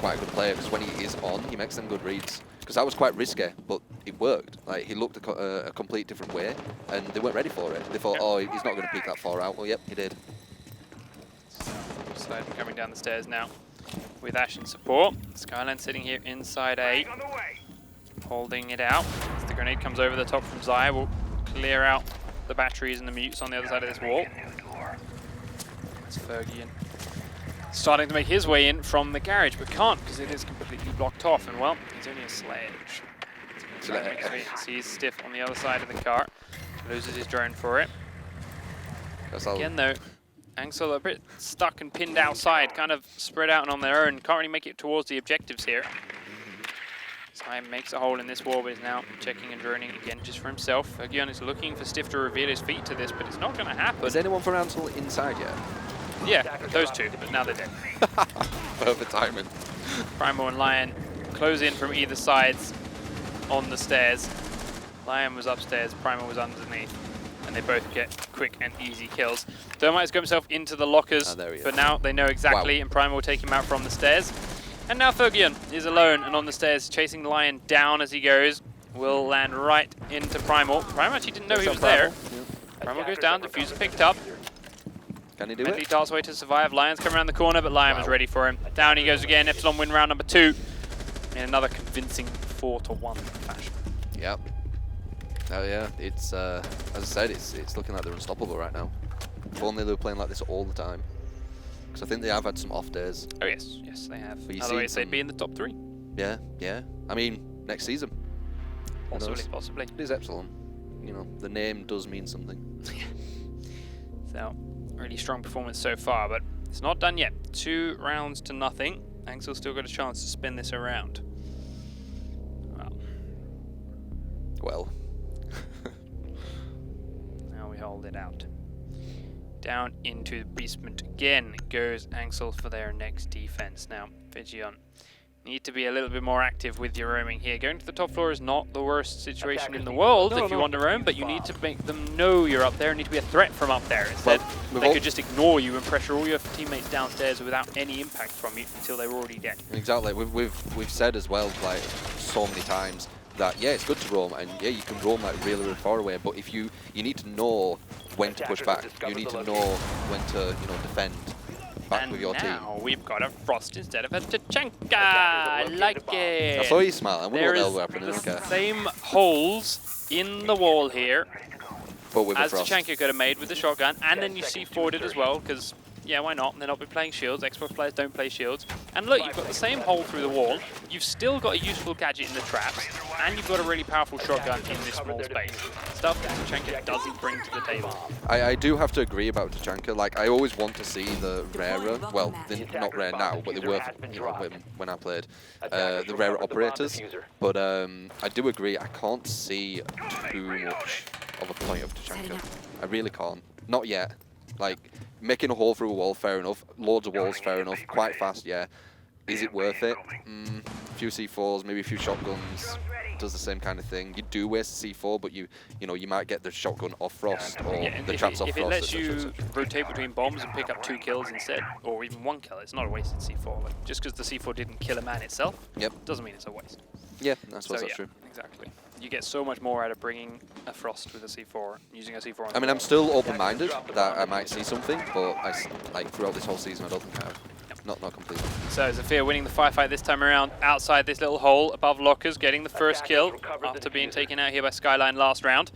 quite a good player, because when he is on, he makes them good reads. Because that was quite risky, but it worked. Like he looked a complete different way, and they weren't ready for it. They thought, oh, he's not going to peek that far out. Well, yep, he did. So, Slide coming down the stairs now with Ash in support. Skyline sitting here inside A, holding it out. As the grenade comes over the top from Zai, will clear out the batteries and the mutes on the other side of this wall. That's Fergie starting to make his way in from the garage, but can't because it is completely blocked off. And well, he's only a sledge. He's stiff on the other side of the car. Loses his drone for it. Again though, Anxel a bit stuck and pinned outside, kind of spread out and on their own. Can't really make it towards the objectives here. Simon makes a hole in this wall, but is now checking and droning again just for himself. Fergie is looking for Stiff to reveal his feet to this, but it's not going to happen. Is anyone from Anxel inside yet? Yeah, those two, but now they're dead. Perfect timing. Primal and Lion close in from either sides on the stairs. Lion was upstairs, Primal was underneath, and they both get quick and easy kills. Thermite has got himself into the lockers, but now they know exactly, and Primal will take him out from the stairs. And now Fergie is alone and on the stairs, chasing the Lion down as he goes. Will land right into Primal. Primal actually didn't know he was there. Primal goes down, diffuser picked up. Can he do Bentley it? darts away to survive. Lion's come around the corner, but Lion was ready for him. Down he goes again. Epsilon win round number 2 in another convincing 4-1 fashion. Yep. Oh yeah, it's as I said, it's looking like they're unstoppable right now. If only they were playing like this all the time. Because I think they have had some off days. Oh yes, yes they have. But you Otherwise see they'd be in the top 3. Yeah, yeah. I mean, next season. Possibly, possibly. It is Epsilon. You know, the name does mean something. So, really strong performance so far, but it's not done yet. 2 rounds to nothing. Anxel's still got a chance to spin this around. Well. Now we hold it out. Down into the basement again goes Anxel for their next defense. Now, Vigion, need to be a little bit more active with your roaming here. Going to the top floor is not the worst situation in the world if you want to roam, but you need to make them know you're up there and need to be a threat from up there. Instead, they could just ignore you and pressure all your teammates downstairs without any impact from you until they're already dead. Exactly. We've said as well, like, so many times, that yeah, it's good to roam, and yeah, you can roam like really, really far away, but if you need to know when to push back, you need to know when to, you know, defend back with your team. And now we've got a Frost instead of a Tachanka. I like it. I saw you smile. I wonder what the hell happened. There is the same holes in the wall here but with as a Frost. Tachanka could have made with the shotgun, and then you see forwarded as well, because yeah, why not? They're not playing shields. Xbox players don't play shields. And look, you've got the same hole through the wall. You've still got a useful gadget in the traps, and you've got a really powerful shotgun in this small space. Stuff that Tachanka doesn't bring to the table. I do have to agree about Tachanka. Like, I always want to see the rarer, well, they're not rare now, but they were, you know, when I played, the rarer operators. But I do agree, I can't see too much of a point of Tachanka. I really can't. Not yet. Like, making a hole through a wall, fair enough. Loads of walls, fair enough. Quite fast, yeah. Is it worth it? A few C4s, maybe a few shotguns. Does the same kind of thing. You do waste a C4, but you know, you might get the shotgun off Frost or the traps off Frost. If it lets you rotate between bombs and pick up 2 kills instead, or even 1 kill, it's not a wasted C4. Like, just because the C4 didn't kill a man itself, doesn't mean it's a waste. Yeah, I suppose that's true. Exactly. You get so much more out of bringing a Frost with a C4, using a C4 on I mean, I'm still open-minded that I might see something, but like throughout this whole season, I don't think I have. Not completely. So Zafir winning the firefight this time around outside this little hole above lockers, getting the first kill after being taken out here by Skyline last round.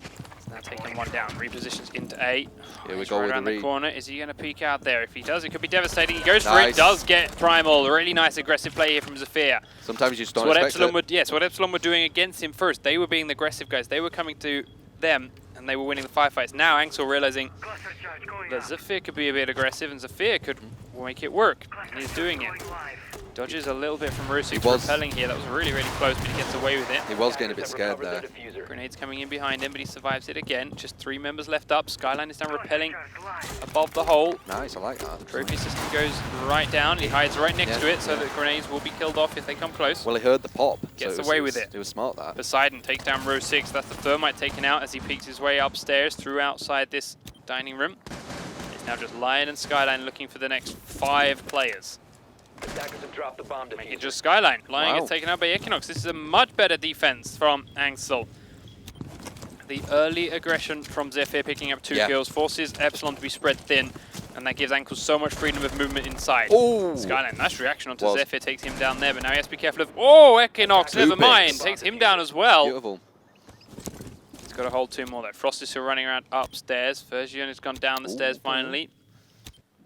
He's now taking one down, repositions into A. Here we go with around the read. corner. Is he going to peek out there? If he does, it could be devastating. He goes for it, does get Primal. Really nice aggressive play here from Zafir. Sometimes you just don't expect it. What Epsilon were doing against him first. They were being the aggressive guys. They were coming to them, and they were winning the firefights. Now Anxel realizing that Zafir could be a bit aggressive, and Zafir could make it work. And he's doing it. Dodges a little bit from Rusik repelling here. That was really, really close, but he gets away with it. He was getting a bit scared there. Grenades coming in behind him, but he survives it again. Just 3 members left up. Skyline is now repelling above the hole. Nice, I like that. Trophy system goes right down. He hides right next to it, so that grenades will be killed off if they come close. Well, he heard the pop. Gets away with it. It was smart, that. Poseidon takes down row 6. That's the thermite taken out as he peeks his way upstairs through outside this dining room. It's now just Lion and Skyline looking for the next 5 players. Attackers have dropped the bomb Make it diffuser. just Skyline. Lion gets taken out by Equinox. This is a much better defense from Anxel. The early aggression from Zephyr picking up 2 kills forces Epsilon to be spread thin, and that gives Anxel so much freedom of movement inside. Oh! Skyline, nice reaction onto Zephyr, takes him down there, but now he has to be careful of... Oh, Equinox, never mind, takes him down as well. Beautiful. He's got to hold 2 more though. Frost is still running around upstairs. Fergion has gone down the stairs finally.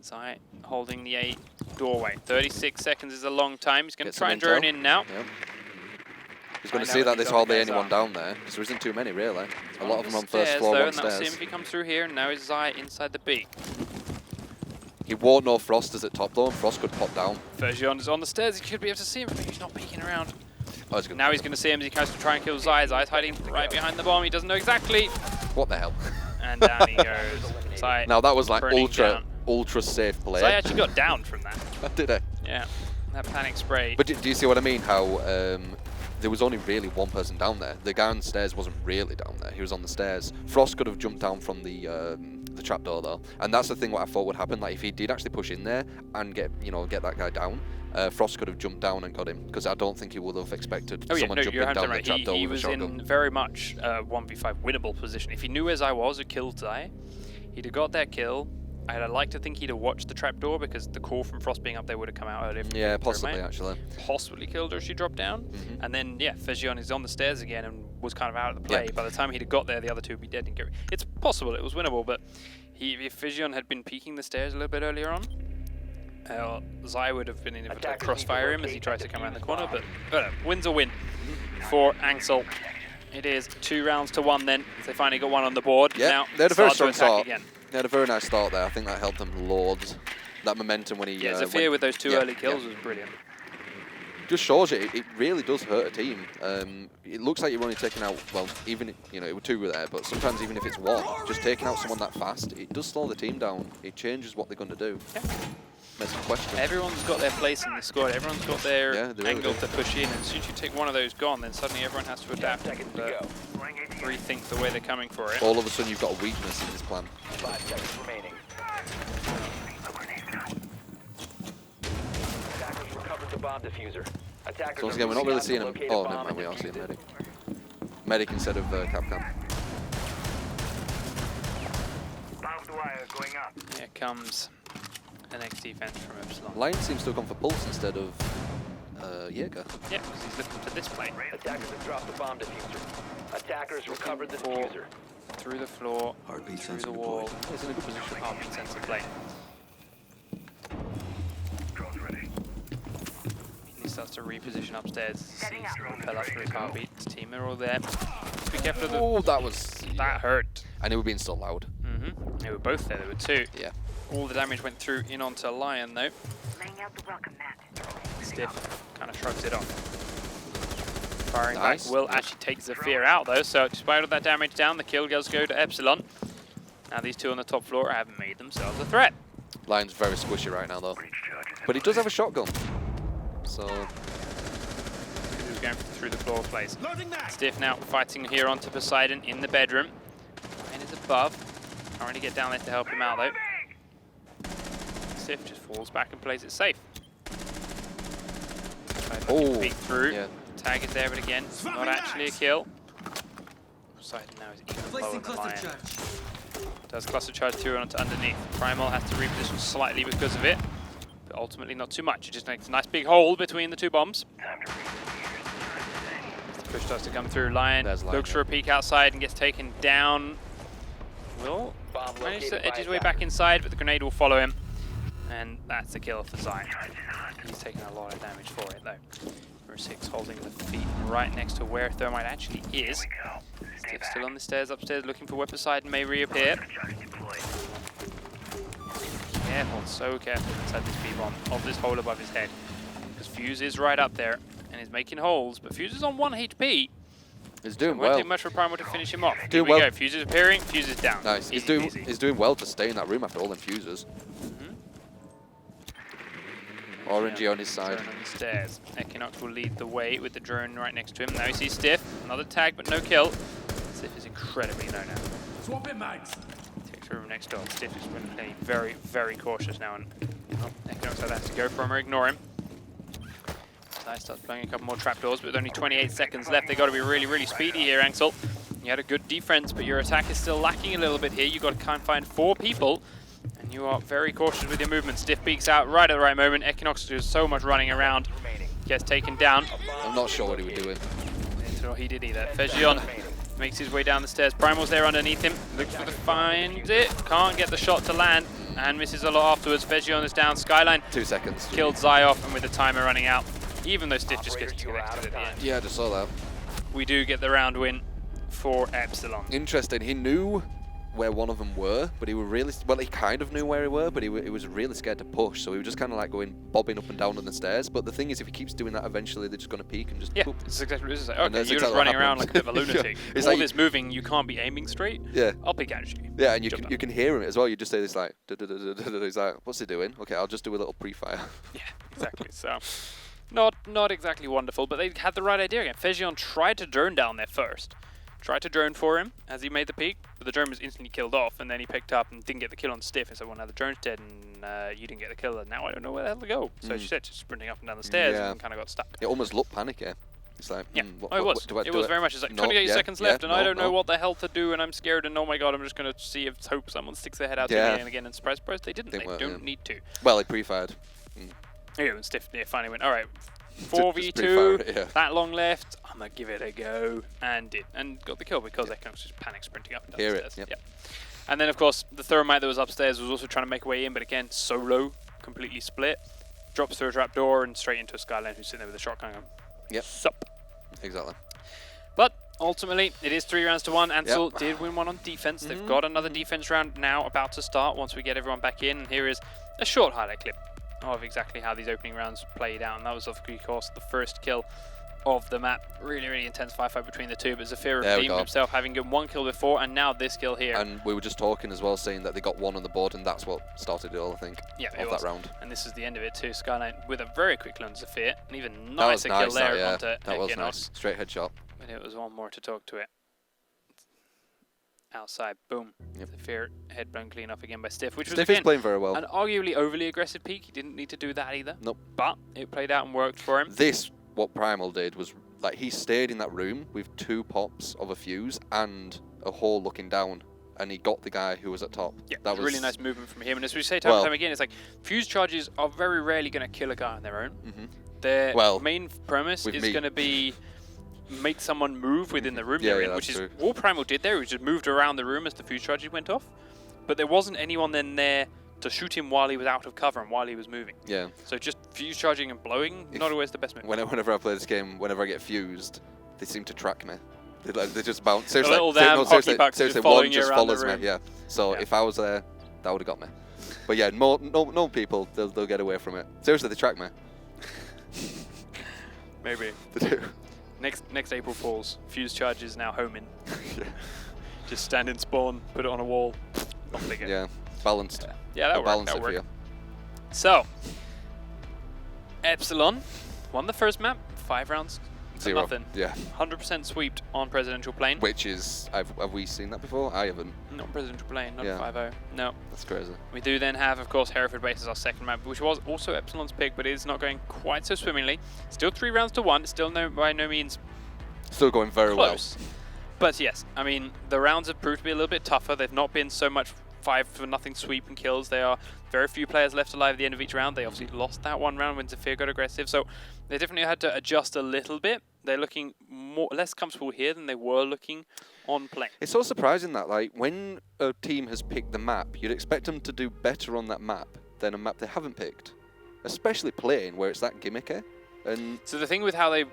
Zai holding the A doorway. 36 seconds is a long time. He's going to try and drone in now. Yep. He's going to see that there's hardly anyone down there, because there isn't too many really. A lot of them on first floor, though, one and that'll see him stairs. if he comes through here, and now is Zai inside the B. He won't know Frost is at top though, and Frost could pop down. Fergion is on the stairs. He should be able to see him, but he's not peeking around. Oh, Now he's going to see him as he tries to try and kill Zai. Zai's hiding right behind the bomb. He doesn't know exactly. What the hell? And down he goes. Zai Now that was like burning down. ultra safe play. Zai actually got down from that. Did I? Yeah, that panic spray. But do you see what I mean? How there was only really one person down there. The guy on the stairs wasn't really down there. He was on the stairs. Frost could have jumped down from the trapdoor though, and that's the thing what I thought would happen. Like if he did actually push in there and get that guy down, Frost could have jumped down and got him, because I don't think he would have expected someone jumping down the trapdoor He with a was shotgun. in very much 1v5 winnable position. If he knew as I was who killed Zai, he'd have got that kill. I'd like to think he'd have watched the trapdoor, because the call from Frost being up there would have come out earlier. Yeah, possibly actually. Possibly killed her as she dropped down. And then, yeah, Fergion is on the stairs again and was kind of out of the play. Yeah. By the time he'd have got there, the other two would be dead. It's possible it was winnable, but if Fergion had been peeking the stairs a little bit earlier on, Zai would have been able to crossfire him as he tries to come around the corner, but win's a win for Anxel. It is 2 rounds to 1 then. They finally got one on the board. Yeah, now they had a very strong to attack start. again. They had a very nice start there. I think that helped them loads. That momentum when he... Yeah, Zafir with those 2 early kills was brilliant. Just shows you, it really does hurt a team. It looks like you're only taking out, well, even, it were 2 there, but sometimes even if it's 1, just taking out someone that fast, it does slow the team down. It changes what they're going to do. Yeah. That's a question. Everyone's got their place in the squad. Everyone's got their really angle do. to push in. And as soon as you take one of those gone, then suddenly everyone has to adapt and rethink the way they're coming for it. All of a sudden you've got a weakness in this plan. 5 seconds remaining. Attackers recovered the bomb diffuser. Attackers So once again, we're not really seeing him. located Oh, bomb never mind, we and are seeing defused Medic. Medic instead of Capcom. Barbed wire going up. Here comes the next defense from Epsilon. Lion seems to have gone for Pulse instead of Jaeger. Yeah, because he's looking for this plane. Attackers have dropped the bomb diffuser. Attackers recovered the for- diffuser. Through the floor, Heartbeat through the sensor wall. deployed. He's in a good position. Heartbeat sensor plane. Drones ready. He starts to reposition upstairs. Setting up. Fell up through his heartbeat. His team are all there. Just be careful of the... Oh, that was... That hurt. And it was being so loud. They were both there. There were 2. Yeah. All the damage went through in onto Lion though. Laying out the welcome mat. Stiff kind of shrugs it off. Firing Nice. back will actually take Zafir out though, so despite all that damage down, the kill does go to Epsilon. Now these 2 on the top floor have made themselves a threat. Lion's very squishy right now though. But he does have a shotgun. So... Who's going through the floor place. Loading that. Stiff now fighting here onto Poseidon in the bedroom. Lion is above. Can't really get down there to help him out though. Stiff just falls back and plays it safe. Oh, Peek through. yeah. Tag is there, but again, not actually a kill. Poseidon now is even lower Placing than cluster Lion. charge. Does cluster charge through onto underneath. Primal has to reposition slightly because of it, but ultimately not too much. It just makes a nice big hole between the 2 bombs. The push starts to come through. Lion There's Lion, looks for a peek outside and gets taken down. Will Bomb manage located to edge by his way attackers. back inside, but the grenade will follow him. And that's the kill for Zion. He's taking a lot of damage for it though. R6 holding the feet right next to where Thermite actually is. Stiff still on the stairs upstairs looking for where Poseidon may reappear. Careful, so careful inside this B-bomb of this hole above his head. Because Fuse is right up there and is making holes, but Fuse is on 1 HP. He's doing Won't well. take much for Primal to finish him off. Here Doing we well. go, Fuse is appearing, Fuse is down. Nice. Easy peasy. He's doing well to stay in that room after all them fuses. Orangey on his side. Drone on the stairs. Equinox will lead the way with the drone right next to him. Now he sees Stiff. Another tag, but no kill. Stiff is incredibly low now. Swapping mags. Takes the room next door. Stiff is going to play very, very cautious now. And Equinox either has to go for him or ignore him. Zai starts playing a couple more trapdoors, but with only 28 seconds left, they've got to be really, really speedy here, Anxel. You had a good defense, but your attack is still lacking a little bit here. You've got to kind of find 4 people. And you are very cautious with your movement. Stiff peeks out right at the right moment. Equinox does so much running around. Gets taken down. I'm not sure what he was doing. He did either. Fergion Makes his way down the stairs. Primal's there underneath him. Looks for the finds it. Can't get the shot to land and misses a lot afterwards. Vegion is down. Skyline 2 seconds. killed Zyoff, and with the timer running out, even though Stiff just gets disconnected at the end, Yeah, I just saw that. we do get the round win for Epsilon. Interesting. He knew where one of them were, but he was really he kind of knew where he were, but he was really scared to push, so he was just kind of like bobbing up and down on the stairs. But the thing is, if he keeps doing that, eventually they're just going to peak and just Yeah, boop. it's exactly what it is. Like, And okay, that's you're just exactly what running around happens. like a bit of a lunatic. It's All like this moving, you can't be aiming straight. Yeah. I'll pick at you. Yeah, and Jump you can hear him as well. You just say this like, he's like, what's he doing? Okay, I'll just do a little pre-fire. Yeah, exactly. So, not exactly wonderful, but they had the right idea again. Vegion tried to drone down there first. Tried to drone for him as he made the peak, but the drone was instantly killed off, and then he picked up and didn't get the kill on Stiff. And so, well, now the drone's dead, and you didn't get the kill, and now I don't know where the hell to go. So she said, just sprinting up and down the stairs, Yeah. and kind of got stuck. It almost looked panicky. It's like, Yeah, what, it was. do I It do was very much. It's like No, 28 yeah, seconds yeah, left, and I no, don't know no. what the hell to do, and I'm scared, and oh my god, I'm just going to see if hope someone sticks their head out Yeah. to me again, and surprise, they didn't. They Didn't work, don't yeah. need to. Well, he pre-fired. Yeah, and Stiff finally went, all right, Just 4v2, pre-fire it, yeah. that long left, I'm going to give it a go, and did, and got the kill because Ekon was just panic sprinting up and down Hear the it, stairs. yep. And then, of course, the Thermite that was upstairs was also trying to make a way in, but again, solo, completely split, drops through a trap door and straight into a Skyline who's sitting there with a shotgun going, Yep. sup. Exactly. But ultimately, it is 3 rounds to 1. Anxel did win one on defense. They've got another defense round now about to start once we get everyone back in. And here is a short highlight clip of exactly how these opening rounds played out. And that was, of course, the first kill of the map. Really, really intense firefight between the two. But Zafir There we redeemed go. himself, having gotten 1 kill before, and now this kill here. And we were just talking as well, saying that they got 1 on the board, and that's what started it all, I think, Yeah, it of was. that round. And this is the end of it too. Skyline with a very quick lone Zafir. And even That was nicer nice, kill there that, onto yeah. That was Ekinos. nice. Straight headshot. But it was one more to talk to it. Outside, boom. Yep. Zafir head blown clean off again by Stiff, which was Stiff is again playing very well. an arguably overly aggressive peak. He didn't need to do that either. Nope. But it played out and worked for him. This, what Primal did was, like, he stayed in that room with 2 pops of a fuse and a hole looking down, and he got the guy who was at top. Yeah, that it was was really nice movement from him. And as we say time and time again, it's like fuse charges are very rarely going to kill a guy on their own. Their Well, main premise with is me. going to be make someone move within the room Yeah, they're yeah, in, that's which is true. all Primal did there. He just moved around the room as the fuse charges went off. But there wasn't anyone then there to shoot him while he was out of cover and while he was moving. Yeah. So just fuse charging and blowing, not always the best move. Whenever I play this game, whenever I get fused, they seem to track me. They just bounce. The little damn hockey pucks just seriously, following one you just around the follows me. room. Yeah. So Yeah. if I was there, that would have got me. But yeah, no people, they'll get away from it. Seriously, they track me. Maybe. They do. Next April Fools, fuse charges now homing. Yeah. Just stand in spawn, put it on a wall, off they go. Yeah. Balanced. Yeah, They'll that balance worked. it for you. So, Epsilon won the first map, 5 rounds to 0. nothing. Yeah. 100% sweeped on Presidential Plane. Which is, have we seen that before? I haven't. Not on Presidential Plane, not Yeah. 5-0. No. That's crazy. We do then have, of course, Hereford Base as our second map, which was also Epsilon's pick, but it is not going quite so swimmingly. Still 3 rounds to 1. It's still by no means Still going very close. But yes, I mean, the rounds have proved to be a little bit tougher. They've not been so much 5-0 sweep and kills. There are very few players left alive at the end of each round. They obviously lost that one round when Zafir got aggressive, so they definitely had to adjust a little bit. They're looking less comfortable here than they were looking on plane. It's so surprising that, like, when a team has picked the map, you'd expect them to do better on that map than a map they haven't picked. Especially plane, where it's that gimmicky. And So the thing with how they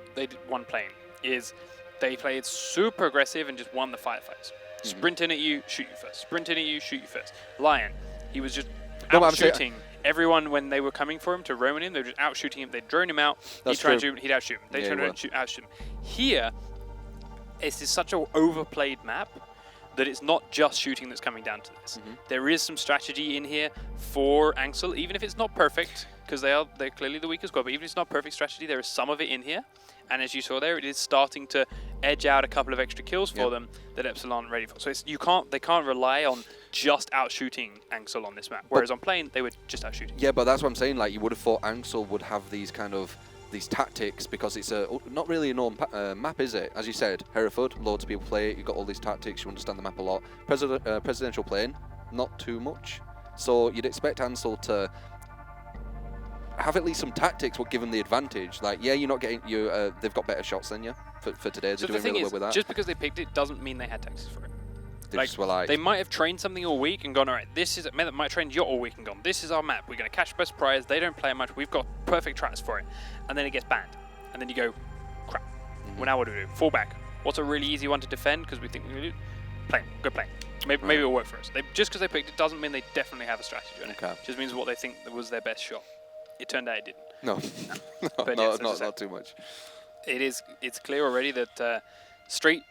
won plane is they played super aggressive and just won the firefights. Sprint in at you, shoot you first. Sprint in at you, shoot you first. Lion, he was just No, but I'm out saying- shooting everyone when they were coming for him to roam him. They were just out shooting him. They'd drone him out. That's He'd try and true. shoot him. He'd outshoot him. They'd Yeah, turn he around and outshoot him. Here, it's just such an overplayed map that it's not just shooting that's coming down to this. There is some strategy in here for Anxel, even if it's not perfect, because they're clearly the weakest squad, but even if it's not perfect strategy, there is some of it in here. And as you saw there, it is starting to edge out a couple of extra kills for them that Epsilon are ready for. So they can't rely on just outshooting Anxel on this map. Whereas on plane, they were just outshooting. yeah, but that's what I'm saying. Like, you would have thought Anxel would have these kind of tactics, because it's not really a known map, is it? As you said, Hereford, loads of people play it. You've got all these tactics. You understand the map a lot. Presidential Plane, not too much. So you'd expect Anxel to have at least some tactics what give them the advantage. Like, yeah, you're not getting they've got better shots than you for today. So They're the doing thing really is, well with that. just because they picked it doesn't mean they had tactics for it. They just were like, they might have trained something all week and gone, all right, this is, might have trained you all week and gone, this is our map, we're going to catch best prize, they don't play it much, we've got perfect tracks for it. And then it gets banned. And then you go, crap, well now what do we do? Fall back. What's a really easy one to defend because we think we can do? Play, go play. Maybe it'll work for us. Just because they picked it doesn't mean they definitely have a strategy on it. Okay. Just means what they think was their best shot. It turned out it didn't. no, But no, yes, not too much. It's clear already that straight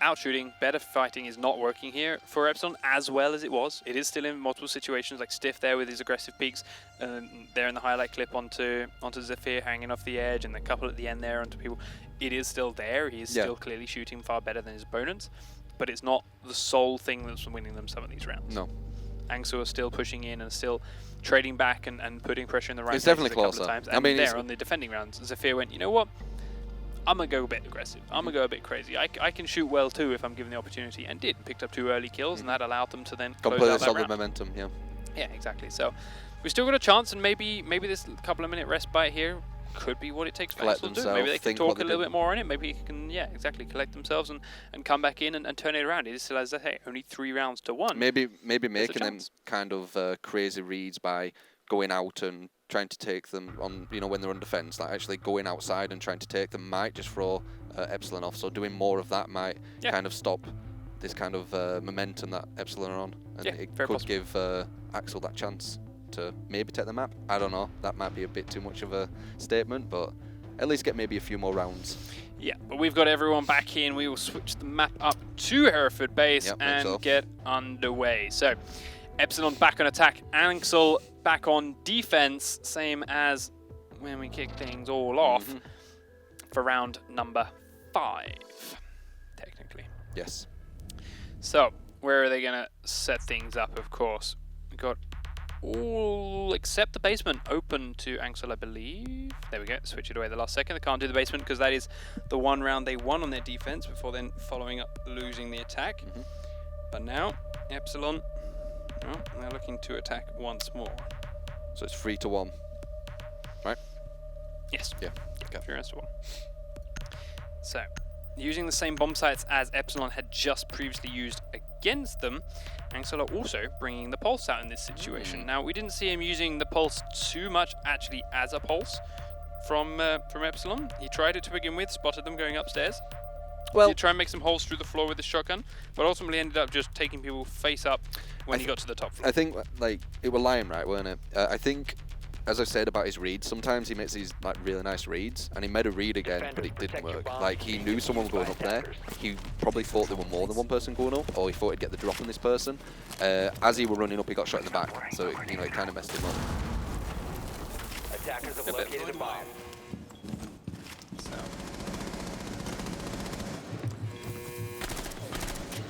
out shooting, better fighting is not working here for Epsilon as well as it was. It is still in multiple situations, like Stiff there with his aggressive peaks, there in the highlight clip onto Zephyr hanging off the edge, and the couple at the end there onto people. It is still there. He is still clearly shooting far better than his opponents, but it's not the sole thing that's winning them some of these rounds. No. Anxel are still pushing in and still trading back and putting pressure in the right It's places definitely a couple closer. of times. I And mean, there on the defending rounds, Zephyr went, you know what? I'm going to go a bit aggressive. I'm going to go a bit crazy. I can shoot well too if I'm given the opportunity, and did. Picked up 2 early kills, and that allowed them to then Completely close out that solid round. momentum, yeah. Yeah, exactly. So we still got a chance, and maybe this couple of minute respite here could be what it takes for Collect Anxel to do. Maybe they can themselves, talk think a little what bit more on it. Maybe he can, collect themselves and come back in and turn it around. It is still, as I say, only 3 rounds to 1. Maybe making them chance. kind of crazy reads by going out and trying to take them on, when they're on defense, like actually going outside and trying to take them might just throw Epsilon off. So doing more of that might kind of stop this kind of momentum that Epsilon are on, and it could give Anxel that chance to maybe take the map. I don't know. That might be a bit too much of a statement, but at least get maybe a few more rounds. Yeah, but we've got everyone back in. We will switch the map up to Hereford base and get underway. So, Epsilon back on attack. Anxel back on defense, same as when we kick things all off for round number 5, technically. Yes. So, where are they going to set things up, of course? We've got all except the basement open to Anxel, I believe. There we go, switch it away the last second. They can't do the basement because that is the one round they won on their defense before then following up losing the attack. But now, Epsilon, they're looking to attack once more. So it's 3-1, right? Yes. Yeah. Okay. 3-1. So, using the same bomb sites as Epsilon had just previously used against them, Anxel are also bringing the pulse out in this situation. Now, we didn't see him using the pulse too much actually as a pulse from Epsilon. He tried it to begin with, spotted them going upstairs. Well, He tried and make some holes through the floor with the shotgun, but ultimately ended up just taking people face up when he got to the top floor. I think like it was lying right, weren't it? I think, as I said about his reads, sometimes he makes these like really nice reads, and he made a read again, but it didn't work. Like he knew someone was going up there. He probably thought there were more than one person going up, or he thought he'd get the drop on this person. As he were running up, he got shot in the back, so it kind of messed him up. Attackers have located a bomb. So,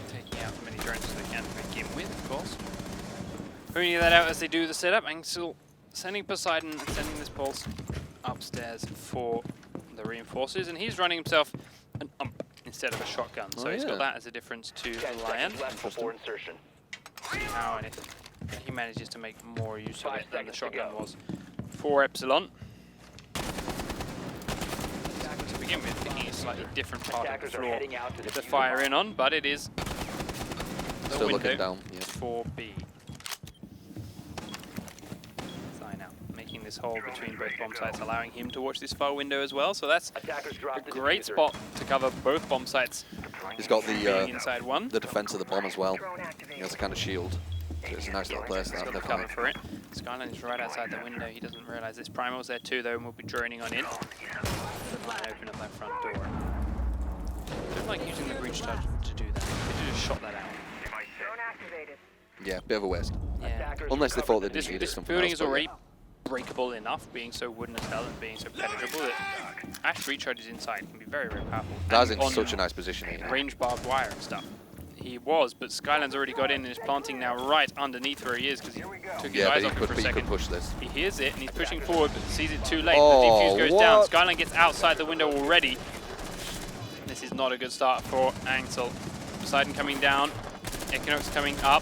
taking out as many drones as they can to begin with, of course. Pointing that out as they do the setup. Anxel sending Poseidon and sending this pulse upstairs for the reinforcers, and he's running himself an ump instead of a shotgun. So he's got that as a difference to 10 Lion. seconds left before insertion. Now, and if he manages to make more use of 5 it than the seconds to shotgun go. was for Epsilon. To begin with, picking a slightly different part of the Attackers are floor heading out to to defuse fire the in on, but it is the Still window looking down, yeah. for B. Sign out, making this hole between both bomb sites, allowing him to watch this far window as well. So that's Attackers a drop the great diffuser. spot to cover both bomb sites. He's got Being the inside one. defense of the bomb as well. He has a kind of shield. So it's a nice little place. He's got the cover for it. Skyline is right outside the window. He doesn't realize this. Primal's there too, though, and will be droning on in. And open up that front door. I don't like using the breach charge to do that. They could just shot that out. Drone activated. Yeah, bit of a waste. Yeah. Attackers Unless they thought they This, didn't need it this something building else, is but already breakable enough, being so wooden as hell and being so penetrable, that Ash recharges inside can be very, very powerful. That's And in on such a nice position. range barbed wire and stuff. He was, but Skyland's already got in and is planting now right underneath where he is because he took his Yeah, eyes but off him for a he could second. push this. He hears it and he's pushing forward, but sees it too late. Oh, The defuse goes down. what? Skyline gets outside the window already. This is not a good start for Anxel. Poseidon coming down. Equinox coming up.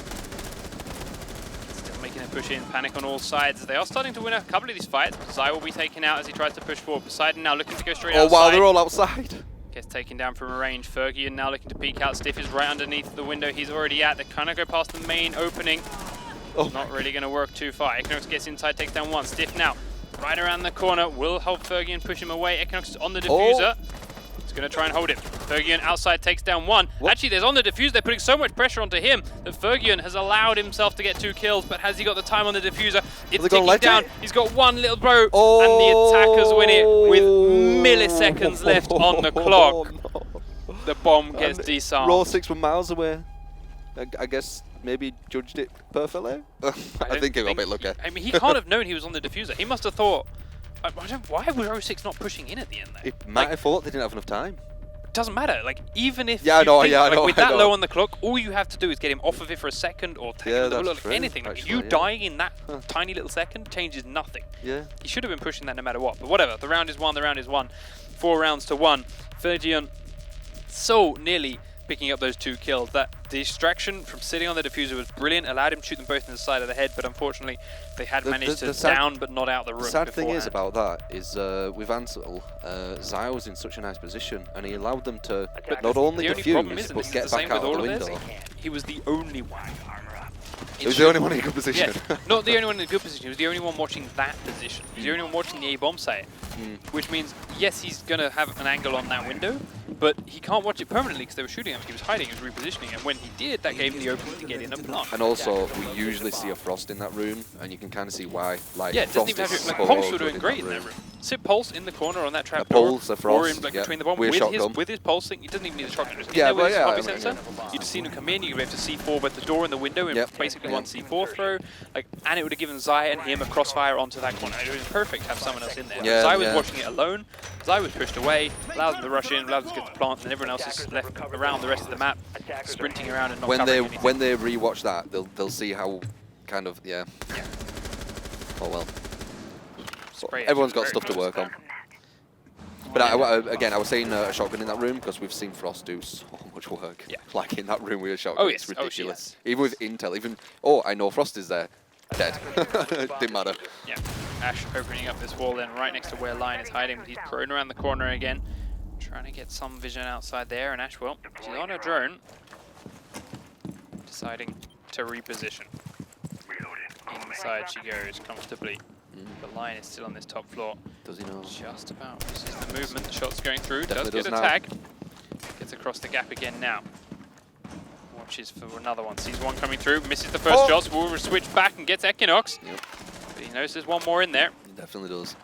Still making making a push in, panic on all sides. They are starting to win a couple of these fights. Zai will be taken out as he tries to push forward. Poseidon now looking to go straight outside. Oh wow, they're all outside. Gets taken down from a range. Fergie now looking to peek out. Stiff is right underneath the window he's already at. They kind of go past the main opening. Oh. Not really going to work too far. Equinox gets inside, takes down one. Stiff now, right around the corner, will help Fergie push him away. Equinox is on the diffuser. He's going to try and hold him. Fergie outside takes down one. What? Actually, there's on the diffuser. They're putting so much pressure onto him that Fergie has allowed himself to get 2 kills. But has he got the time on the diffuser? It's ticking down. He's got one little bro, and the attackers win it with milliseconds left on the clock. No. The bomb gets disarmed. R6 were miles away. I guess maybe judged it perfectly. I think he got a bit lucky. I mean, he can't have known he was on the diffuser. He must have thought, why was R6 not pushing in at the end there? It might have thought they didn't have enough time. It doesn't matter. Like, even if I know. with that low on the clock, all you have to do is get him off of it for a second or take him to the bullet, like anything. Like, you dying in that tiny little second changes nothing. Yeah. He should have been pushing that no matter what. But whatever. The round is won. The round is won. 4 rounds to 1. Fergion so nearly picking up those 2 kills. That distraction from sitting on the diffuser was brilliant, allowed him to shoot them both in the side of the head, but unfortunately they had managed to down but not out the room. The sad thing is about that is with Anxel, Zai was in such a nice position and he allowed them to not only defuse but get back out of the window. He was the only one. He was the only one in a good position. Yeah, not the only one in a good position, he was the only one watching that position. He was the only one watching the A-bomb site, which means, yes, he's going to have an angle on that window, but he can't watch it permanently because they were shooting him. He was hiding, he was repositioning, and when he did, that gave him the opening to get in and plant. And also, we usually see a Frost in that room, and you can kind of see why. Like, yeah, it doesn't even have to, like, Pulse were doing great in that room. Sit Pulse in the corner on that trap door, Pulse, a Frost, or in, between the bomb with his pulsing. He doesn't even need a shotgun. Just yeah, with his copy I mean, sensor. You just seen him come in. You have to C4 both the door and the window in basically one C4 throw. Like, and it would have given Zai and him a crossfire onto that corner. It was perfect to have someone else in there. Yeah, Zai was watching it alone. Zai was pushed away, allowed them to rush in, allowed them to get the plant, and everyone else is left around the rest of the map, sprinting around and not covering anything. When they rewatch that, they'll see how kind of Oh well. Everyone's got stuff to work on. But again, I was saying a shotgun in that room because we've seen Frost do so much work. Yeah. Like in that room with a shotgun, it's ridiculous. Even with intel, I know Frost is there. Dead. Didn't matter. Yeah. Ash opening up this wall then right next to where Lion is hiding, but he's prone around the corner again. Trying to get some vision outside there, and Ash will. She's on a drone. Deciding to reposition. Inside she goes comfortably. The Lion is still on this top floor. Does he know? Just about misses the movement. The shot's going through. Definitely Does get a tag. Gets across the gap again now. Watches for another one. Sees one coming through. Misses the first shot. Will switch back and gets Equinox. Yep. But he knows there's one more in there. He definitely does.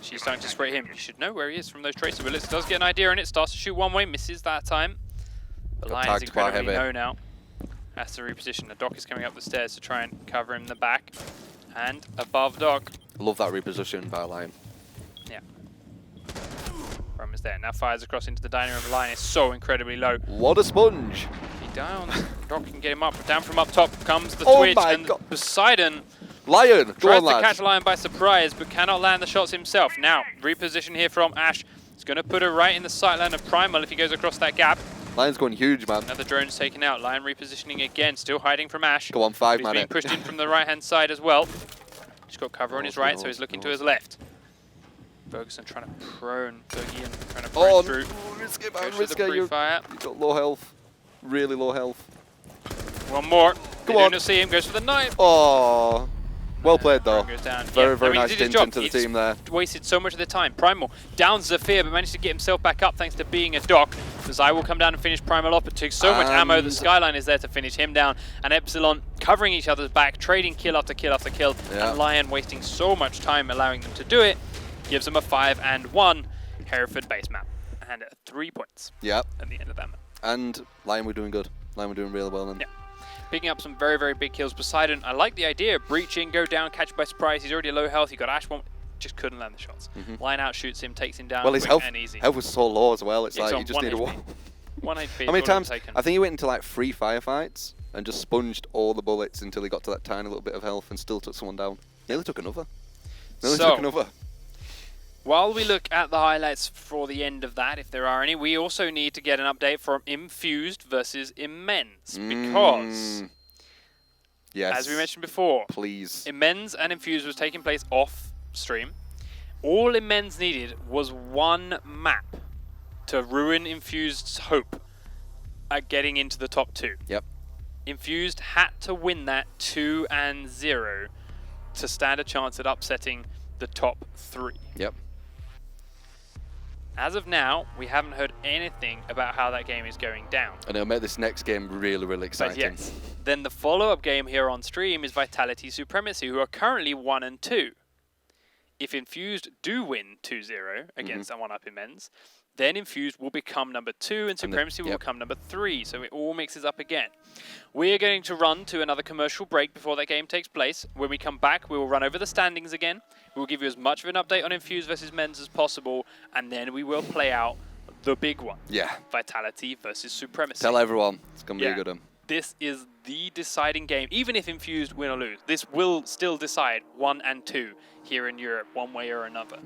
She's starting to spray him. You should know where he is from those tracer bullets. Does get an idea on it. Starts to shoot one way. Misses that time. The Lion is incredibly low now. Has to reposition. The Doc is coming up the stairs to try and cover him in the back. And above Doc. Love that reposition by Lion. Yeah. Rum is there. Now fires across into the dining room. Lion is so incredibly low. What a sponge! He down. Doc can get him up. Down from up top comes the Twitch. And Poseidon Lion! tries to catch Lion by surprise, but cannot land the shots himself. Now, reposition here from Ash. He's going to put her right in the sightline of Primal if he goes across that gap. Lion's going huge, man. Another drone's taken out. Lion repositioning again, still hiding from Ash. Go on, 5 He's man. being pushed in from the right-hand side as well. He's got cover on his right, so he's looking to his left. Ferguson trying to prone Fergie and trying to prone through. Risky, man, risky. You've got low health. Really low health. One more. Come on. Don't see him. Goes for the knife. Oh. Well played, though. Goes down. Very nice stint into the team there. Wasted so much of the time. Primal downs Zafir, but managed to get himself back up thanks to being a Doc. Zai will come down and finish Primal off, but took so much ammo that Skyline is there to finish him down. And Epsilon covering each other's back, trading kill after kill after kill. Yeah. And Lion wasting so much time allowing them to do it. Gives them a 5-1 Hereford base map. And 3 points at the end of that map. And Lion were doing good. Lion were doing really well then. Yeah. Picking up some very big kills. Poseidon, I like the idea. Breaching, go down, catch by surprise. He's already low health. He got Ash one, just couldn't land the shots. Lion out shoots him, takes him down. Well, his health was so low as well. It's like you just needed one. 1 HP. How many times? I think he went into like 3 firefights and just sponged all the bullets until he got to that tiny little bit of health and still took someone down. Nearly took another. While we look at the highlights for the end of that, if there are any, we also need to get an update from Infused versus Immense, because Yes. As we mentioned before, Please. Immense and Infused was taking place off stream. All Immense needed was one map to ruin Infused's hope at getting into the top 2. Yep. Infused had to win that 2-0 to stand a chance at upsetting the top 3. Yep. As of now, we haven't heard anything about how that game is going down. And it'll make this next game really, really exciting. But yes, then the follow-up game here on stream is Vitality Supremacy, who are currently 1 and 2. If Infused do win 2-0 against someone up Immense, then Infused will become number 2 and Supremacy will become number 3. So it all mixes up again. We're going to run to another commercial break before that game takes place. When we come back, we will run over the standings again. We will give you as much of an update on Infused versus Men's as possible, and then we will play out the big one. Yeah. Vitality versus Supremacy. Tell everyone. It's going to be a good one. This is the deciding game. Even if Infused win or lose, this will still decide 1 and 2 here in Europe, one way or another.